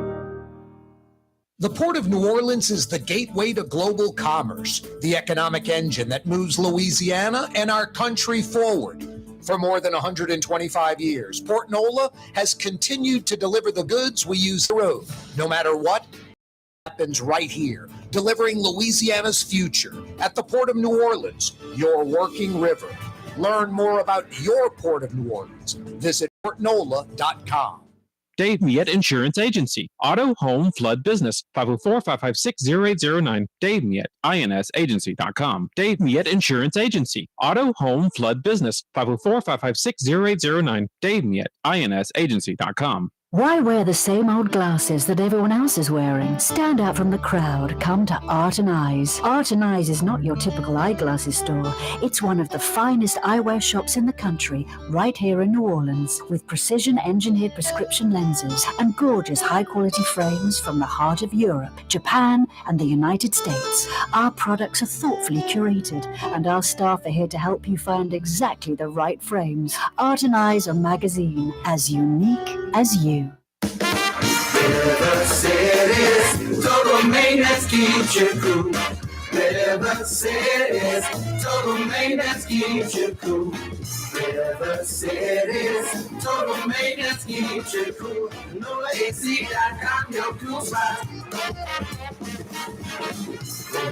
The Port of New Orleans is the gateway to global commerce, the economic engine that moves Louisiana and our country forward. For more than 125 years, Port NOLA has continued to deliver the goods we use the road. No matter what happens right here, delivering Louisiana's future at the Port of New Orleans, your working river. Learn more about your Port of New Orleans. Visit portnola.com. Dave Miette Insurance Agency. Auto, home, flood business. 504-556-0809. Dave Miette, INSagency.com. Dave Miette Insurance Agency. Auto, home, flood business. 504-556-0809. Dave Miette, INSagency.com. Why wear the same old glasses that everyone else is wearing? Stand out from the crowd. Come to Art and Eyes. Art and Eyes is not your typical eyeglasses store. It's one of the finest eyewear shops in the country, right here in New Orleans, with precision-engineered prescription lenses and gorgeous high-quality frames from the heart of Europe, Japan, and the United States. Our products are thoughtfully curated, and our staff are here to help you find exactly the right frames. Art and Eyes, a magazine as unique as you. River City's total maintenance keeps you cool. River City's total maintenance keeps you cool. River City's total maintenance keeps you cool. NOLAAC.com, your cool spot.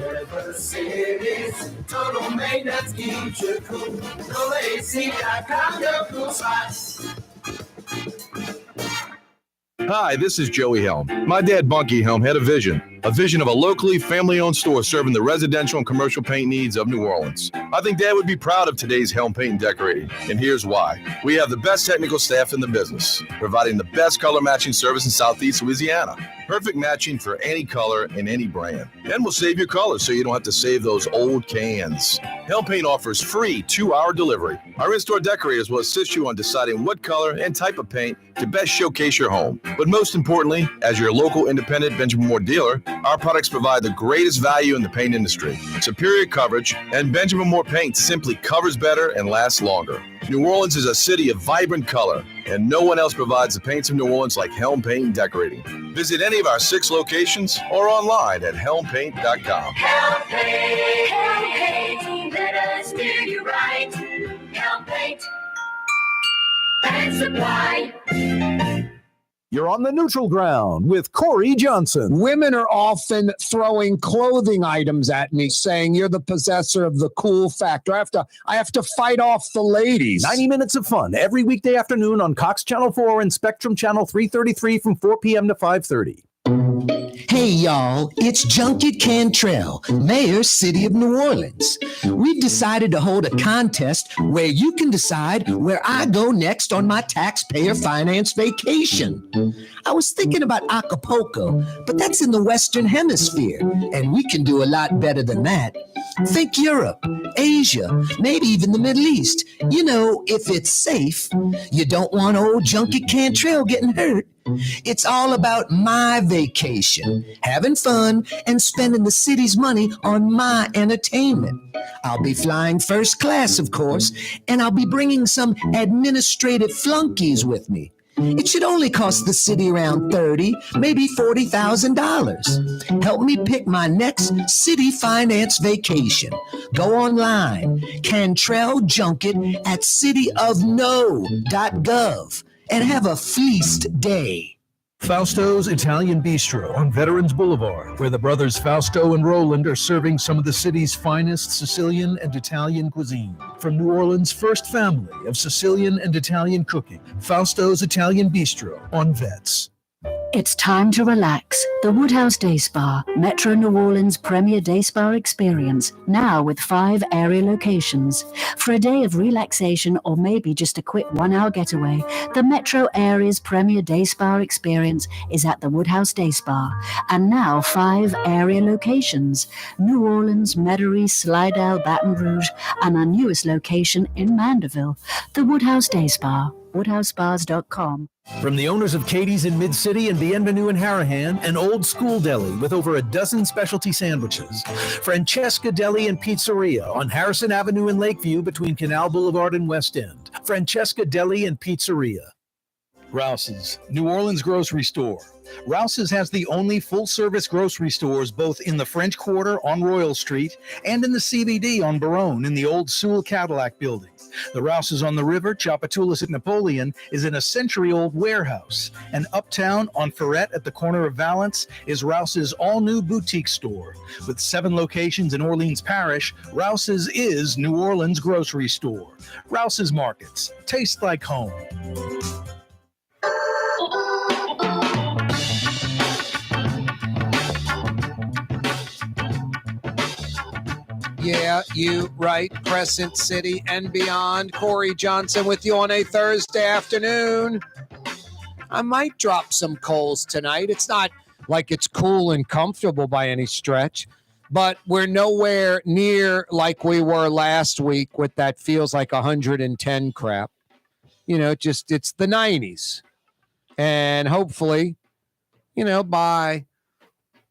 River City's total maintenance keeps you cool. NOLAAC.com, your cool spot. Hi, this is Joey Helm. My dad, Bunky Helm, had a vision of a locally family-owned store serving the residential and commercial paint needs of New Orleans. I think Dad would be proud of today's Helm Paint and Decorating, and here's why. We have the best technical staff in the business, providing the best color matching service in Southeast Louisiana. Perfect matching for any color and any brand. And we'll save your colors so you don't have to save those old cans. Helm Paint offers free 2-hour delivery. Our in-store decorators will assist you on deciding what color and type of paint to best showcase your home. But most importantly, as your local independent Benjamin Moore dealer, our products provide the greatest value in the paint industry. Superior coverage, and Benjamin Moore paint simply covers better and lasts longer. New Orleans is a city of vibrant color, and no one else provides the paints of New Orleans like Helm Paint and Decorating. Visit any of our 6 locations or online at helmpaint.com. Helm Paint, let us do you right. Helm Paint and Supply. You're on the neutral ground with Corey Johnson. Women are often throwing clothing items at me saying you're the possessor of the cool factor. I have to fight off the ladies. 90 minutes of fun every weekday afternoon on Cox Channel 4 and Spectrum Channel 333 from 4 p.m. to 5:30. Hey y'all, it's Junket Cantrell, Mayor, City of New Orleans. We've decided to hold a contest where you can decide where I go next on my taxpayer finance vacation. I was thinking about Acapulco, but that's in the Western Hemisphere, and we can do a lot better than that. Think Europe, Asia, maybe even the Middle East. You know, if it's safe, you don't want old Junkie Cantrell getting hurt. It's all about my vacation, having fun, and spending the city's money on my entertainment. I'll be flying first class, of course, and I'll be bringing some administrative flunkies with me. It should only cost the city around $30,000, maybe $40,000. Help me pick my next city finance vacation. Go online, Cantrell Junket at cityofno.gov, and have a feast day. Fausto's Italian Bistro on Veterans Boulevard, where the brothers Fausto and Roland are serving some of the city's finest Sicilian and Italian cuisine. From New Orleans' first family of Sicilian and Italian cooking, Fausto's Italian Bistro on Vets. It's time to relax. The Woodhouse Day Spa, Metro New Orleans' premier day spa experience, now with 5 area locations. For a day of relaxation or maybe just a quick 1-hour getaway, the Metro area's premier day spa experience is at the Woodhouse Day Spa. And now 5 area locations: New Orleans, Metairie, Slidell, Baton Rouge, and our newest location in Mandeville. The Woodhouse Day Spa, woodhousespas.com. From the owners of Katie's in Mid-City and Bienvenue in Harahan, an old school deli with over a dozen specialty sandwiches. Francesca Deli and Pizzeria on Harrison Avenue in Lakeview between Canal Boulevard and West End. Francesca Deli and Pizzeria. Rouse's, New Orleans grocery store. Rouse's has the only full-service grocery stores both in the French Quarter on Royal Street and in the CBD on Baronne in the old Sewell Cadillac building. The Rouse's on the river, Tchoupitoulas at Napoleon, is in a century-old warehouse. And uptown on Ferret at the corner of Valence is Rouse's all-new boutique store. With 7 locations in Orleans Parish, Rouse's is New Orleans grocery store. Rouse's Markets. Taste like home. Yeah, you right. Crescent City and beyond. Corey Johnson with you on a Thursday afternoon. I might drop some coals tonight. It's not like it's cool and comfortable by any stretch, but we're nowhere near like we were last week with that feels like 110 crap. You know, just it's the 90s. And hopefully, you know, by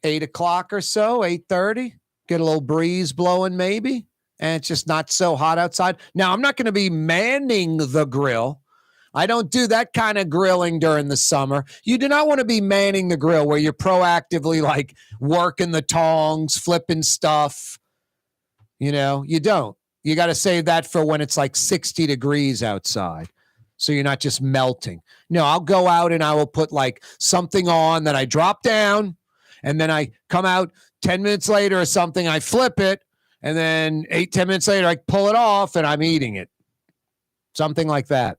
8 o'clock or so, 8:30, get a little breeze blowing maybe, and it's just not so hot outside. Now, I'm not going to be manning the grill. I don't do that kind of grilling during the summer. You do not want to be manning the grill where you're proactively like working the tongs, flipping stuff. You know, you don't. You got to save that for when it's like 60 degrees outside, so you're not just melting. No, I'll go out and I will put like something on that I drop down, and then I come out 10 minutes later or something, I flip it, and then 10 minutes later, I pull it off, and I'm eating it. Something like that.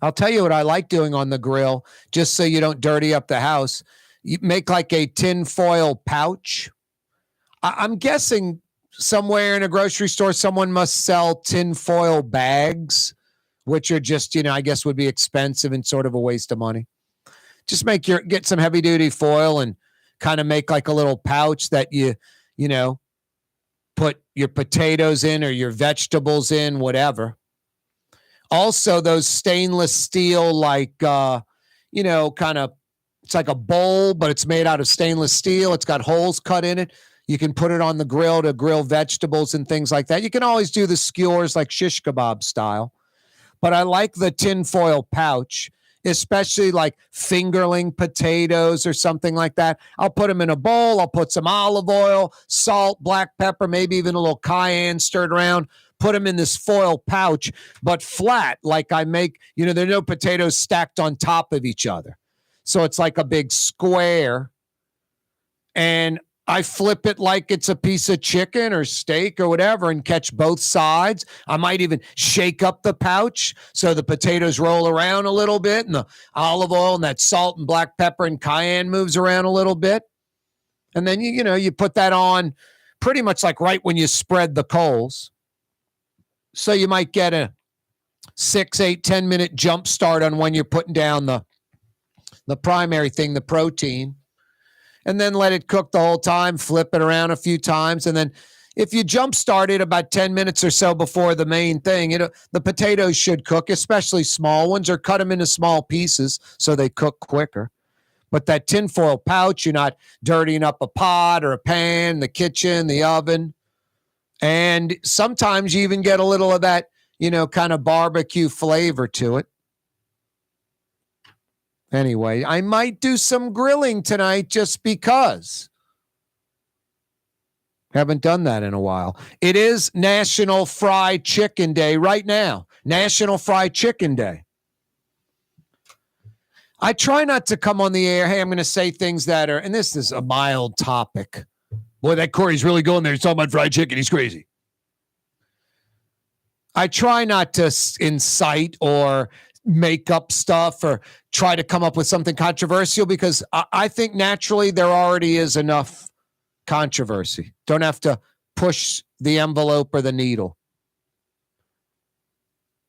I'll tell you what I like doing on the grill, just so you don't dirty up the house. You make like a tin foil pouch. I'm guessing somewhere in a grocery store, someone must sell tin foil bags, which are just, you know, I guess would be expensive and sort of a waste of money. Just get some heavy duty foil and kind of make like a little pouch that you know, put your potatoes in or your vegetables in, whatever. Also, those stainless steel, like, you know, kind of, it's like a bowl, but it's made out of stainless steel. It's got holes cut in it. You can put it on the grill to grill vegetables and things like that. You can always do the skewers like shish kebab style. But I like the tinfoil pouch, especially like fingerling potatoes or something like that. I'll put them in a bowl. I'll put some olive oil, salt, black pepper, maybe even a little cayenne stirred around. Put them in this foil pouch, but flat, like I make, you know, there are no potatoes stacked on top of each other. So it's like a big square. And I flip it like it's a piece of chicken or steak or whatever and catch both sides. I might even shake up the pouch so the potatoes roll around a little bit and the olive oil and that salt and black pepper and cayenne moves around a little bit. And then, you put that on pretty much like right when you spread the coals. So you might get a 6, 8, 10 minute jump start on when you're putting down the primary thing, the protein. and then let it cook the whole time, flip it around a few times. And then if you jump start it about 10 minutes or so before the main thing, the potatoes should cook, especially small ones, or cut them into small pieces so they cook quicker. But that tinfoil pouch, you're not dirtying up a pot or a pan, the kitchen, the oven. And sometimes you even get a little of that, kind of barbecue flavor to it. Anyway, I might do some grilling tonight just because. Haven't done that in a while. It is National Fried Chicken Day right now. National Fried Chicken Day. I try not to come on the air. Hey, I'm going to say things that are, and this is a mild topic. Boy, that Corey's really going there. He's talking about fried chicken. He's crazy. I try not to incite or make up stuff or try to come up with something controversial because I think naturally there already is enough controversy. Don't have to push the envelope or the needle.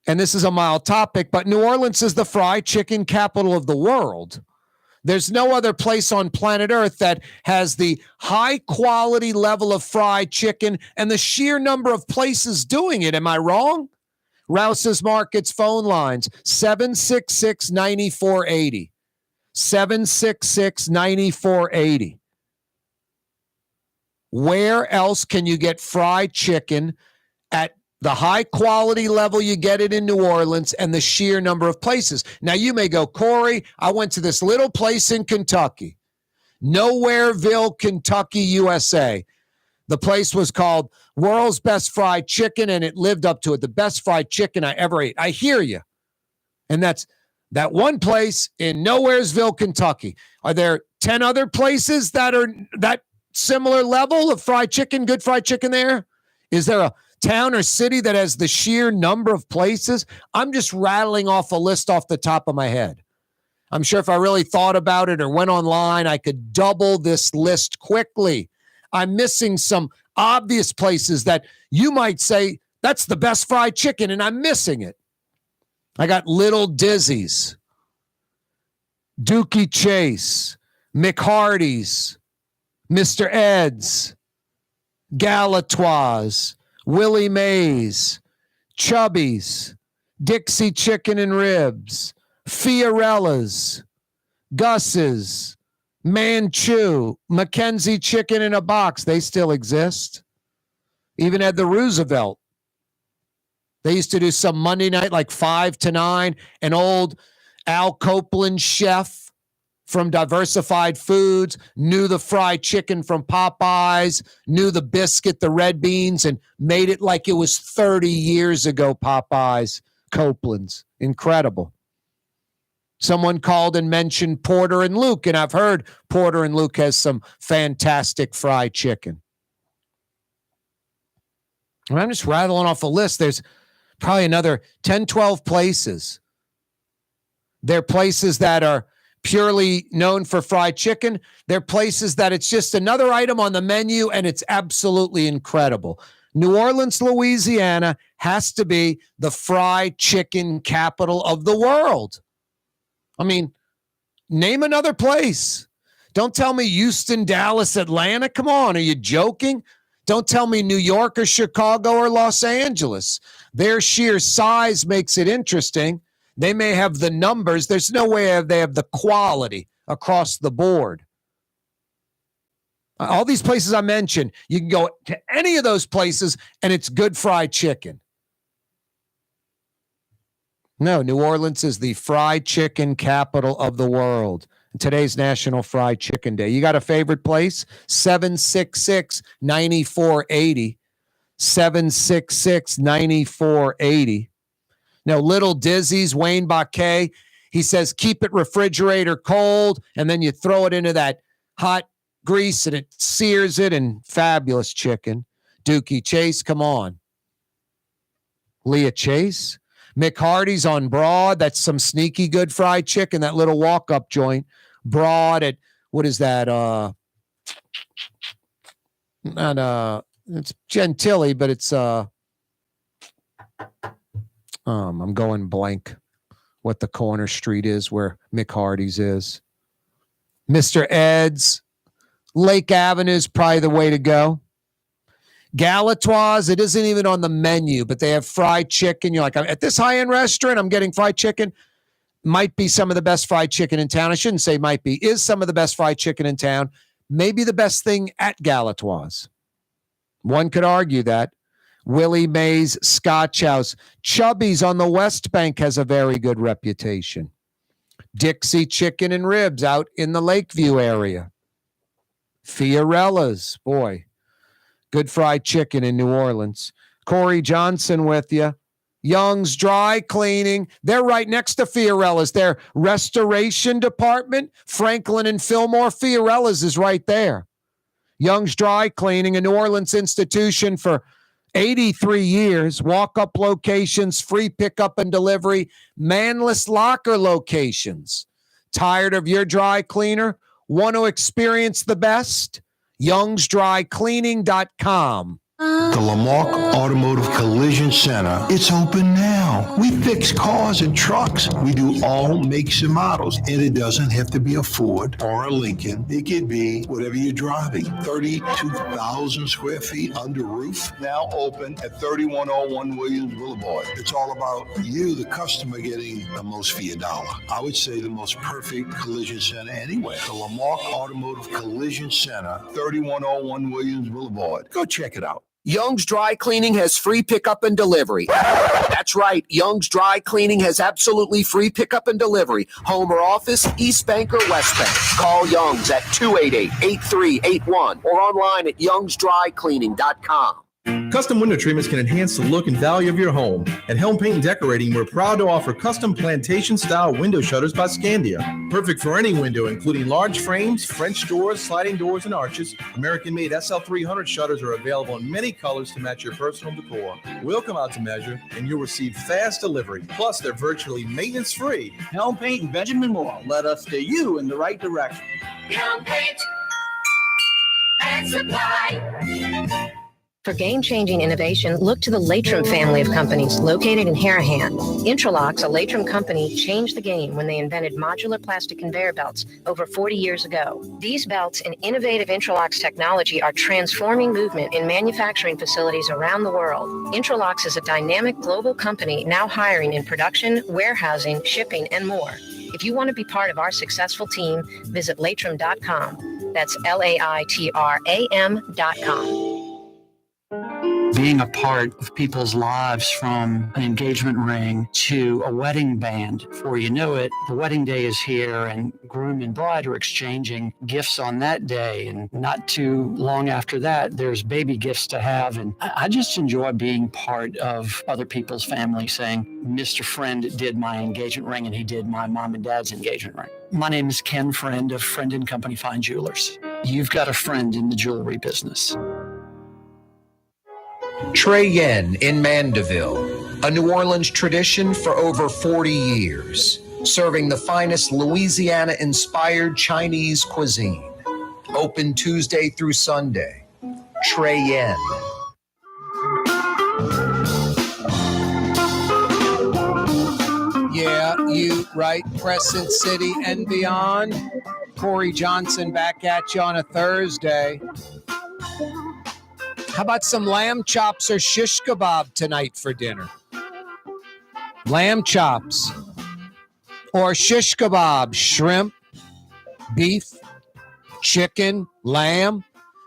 And this is a mild topic, but New Orleans is the fried chicken capital of the world. There's no other place on planet Earth that has the high quality level of fried chicken and the sheer number of places doing it. Am I wrong? Rouse's Markets phone lines, 766-9480. 766-9480. Where else can you get fried chicken at the high quality level you get it in New Orleans and the sheer number of places? Now you may go, Corey, I went to this little place in Kentucky, Nowhereville, Kentucky, USA. The place was called World's Best Fried Chicken, and it lived up to it. The best fried chicken I ever ate. I hear you. And that's that one place in Nowhereville, Kentucky. Are there 10 other places that are that similar level of fried chicken, good fried chicken there? Is there a town or city that has the sheer number of places? I'm just rattling off a list off the top of my head. I'm sure if I really thought about it or went online, I could double this list quickly. I'm missing some obvious places that you might say, that's the best fried chicken, and I'm missing it. I got Little Dizzy's, Dookie Chase, McHardy's, Mr. Ed's, Galatoire's, Willie Mays, Chubby's, Dixie Chicken and Ribs, Fiorella's, Gus's, Manchu, Mackenzie Chicken in a Box. They still exist. Even at the Roosevelt. They used to do some Monday night, like 5 to 9. An old Al Copeland chef from Diversified Foods knew the fried chicken from Popeyes, knew the biscuit, the red beans, and made it like it was 30 years ago, Popeyes, Copeland's. Incredible. Someone called and mentioned Porter and Luke, and I've heard Porter and Luke has some fantastic fried chicken. And I'm just rattling off a list. There's probably another 10, 12 places. They're places that are purely known for fried chicken. They're places that it's just another item on the menu, and it's absolutely incredible. New Orleans, Louisiana has to be the fried chicken capital of the world. I mean, name another place. Don't tell me Houston, Dallas, Atlanta. Come on, are you joking? Don't tell me New York or Chicago or Los Angeles. Their sheer size makes it interesting. They may have the numbers. There's no way they have the quality across the board. All these places I mentioned, you can go to any of those places and it's good fried chicken. No, New Orleans is the fried chicken capital of the world. Today's National Fried Chicken Day. You got a favorite place? 766-9480. 766-9480. Now, Little Dizzy's, Wayne Buc-ee, he says, keep it refrigerator cold, and then you throw it into that hot grease, and it sears it, and fabulous chicken. Dookie Chase, come on. Leah Chase. McHardy's on Broad. That's some sneaky good fried chicken, that little walk-up joint. Broad at, what is that? It's Gentilly, but it's, I'm going blank what the corner street is where McHardy's is. Mr. Ed's, Lake Avenue is probably the way to go. Galatoire's, it isn't even on the menu, but they have fried chicken. You're like, at this high-end restaurant, I'm getting fried chicken. Might be some of the best fried chicken in town. I shouldn't say might be. Is some of the best fried chicken in town. Maybe the best thing at Galatoire's. One could argue that. Willie Mays Scotch House. Chubby's on the West Bank has a very good reputation. Dixie Chicken and Ribs out in the Lakeview area. Fiorella's, boy. Good fried chicken in New Orleans. Corey Johnson with you. Young's Dry Cleaning. They're right next to Fiorella's. Their restoration department, Franklin and Fillmore. Fiorella's is right there. Young's Dry Cleaning, a New Orleans institution for 83 years. Walk-up locations, free pickup and delivery, manless locker locations. Tired of your dry cleaner? Want to experience the best? youngsdrycleaning.com. The Lamarck Automotive Collision Center. It's open now. We fix cars and trucks. We do all makes and models. And it doesn't have to be a Ford or a Lincoln. It could be whatever you're driving. 32,000 square feet under roof. Now open at 3101 Williams Boulevard. It's all about you, the customer, getting the most for your dollar. I would say the most perfect collision center anywhere. The Lamarck Automotive Collision Center, 3101 Williams Boulevard. Go check it out. Young's Dry Cleaning has free pickup and delivery. That's right. Young's Dry Cleaning has absolutely free pickup and delivery. Home or office, East Bank or West Bank. Call Young's at 288-8381 or online at youngsdrycleaning.com. Custom window treatments can enhance the look and value of your home. At Helm Paint and Decorating, we're proud to offer custom plantation-style window shutters by Scandia. Perfect for any window, including large frames, French doors, sliding doors, and arches. American-made SL300 shutters are available in many colors to match your personal decor. We'll come out to measure, and you'll receive fast delivery. Plus, they're virtually maintenance-free. Helm Paint and Benjamin Moore let us steer you in the right direction. Helm Paint and Supply. For game-changing innovation, look to the Latrim family of companies located in Harahan. Intralocks, a Latrim company, changed the game when they invented modular plastic conveyor belts over 40 years ago. These belts and innovative Intralocks technology are transforming movement in manufacturing facilities around the world. Intralocks is a dynamic global company now hiring in production, warehousing, shipping, and more. If you want to be part of our successful team, visit latrim.com. That's LAITRAM.com. Being a part of people's lives, from an engagement ring to a wedding band. Before you know it, the wedding day is here and groom and bride are exchanging gifts on that day. And not too long after that, there's baby gifts to have. And I just enjoy being part of other people's family, saying, Mr. Friend did my engagement ring and he did my mom and dad's engagement ring. My name is Ken Friend of Friend & Company Fine Jewelers. You've got a friend in the jewelry business. Trey Yen in Mandeville, a New Orleans tradition for over 40 years, serving the finest Louisiana-inspired Chinese cuisine. Open Tuesday through Sunday. Trey Yen. Yeah, you right. Crescent City and beyond. Corey Johnson back at you on a Thursday. How about some lamb chops or shish kebab tonight for dinner? Lamb chops or shish kebab, shrimp, beef, chicken, lamb.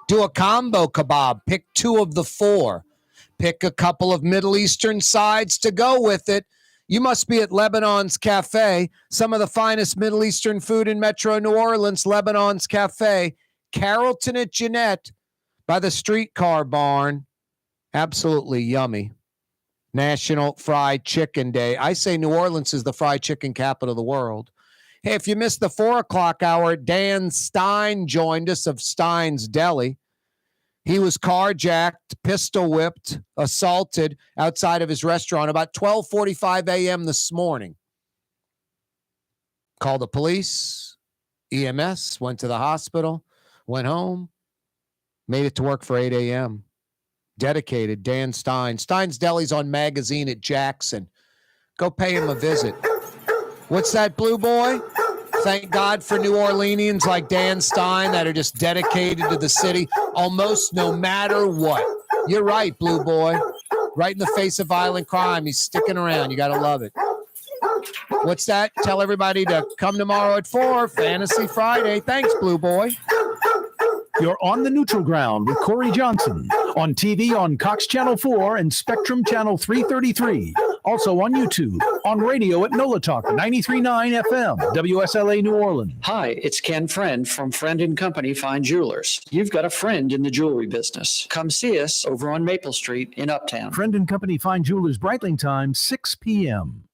Do a combo kebab. Pick 2 of the 4. Pick a couple of Middle Eastern sides to go with it. You must be at Lebanon's Cafe, some of the finest Middle Eastern food in Metro New Orleans. Lebanon's Cafe, Carrollton at Jeanette, by the streetcar barn. Absolutely yummy. National Fried Chicken Day. I say New Orleans is the fried chicken capital of the world. Hey, if you missed the 4 o'clock hour, Dan Stein joined us of Stein's Deli. He was carjacked, pistol whipped, assaulted outside of his restaurant about 12:45 a.m. this morning. Called the police, EMS, went to the hospital, went home. Made it to work for 8 a.m. Dedicated, Dan Stein. Stein's Deli's on Magazine at Jackson. Go pay him a visit. What's that, Blue Boy? Thank God for New Orleanians like Dan Stein that are just dedicated to the city almost no matter what. You're right, Blue Boy. Right in the face of violent crime. He's sticking around. You got to love it. What's that? Tell everybody to come tomorrow at 4, Fantasy Friday. Thanks, Blue Boy. You're on the neutral ground with Corey Johnson. On TV on Cox Channel 4 and Spectrum Channel 333. Also on YouTube. On radio at NOLA Talk 93.9 FM, WSLA New Orleans. Hi, it's Ken Friend from Friend & Company Fine Jewelers. You've got a friend in the jewelry business. Come see us over on Maple Street in Uptown. Friend & Company Fine Jewelers, Breitling time, 6 p.m.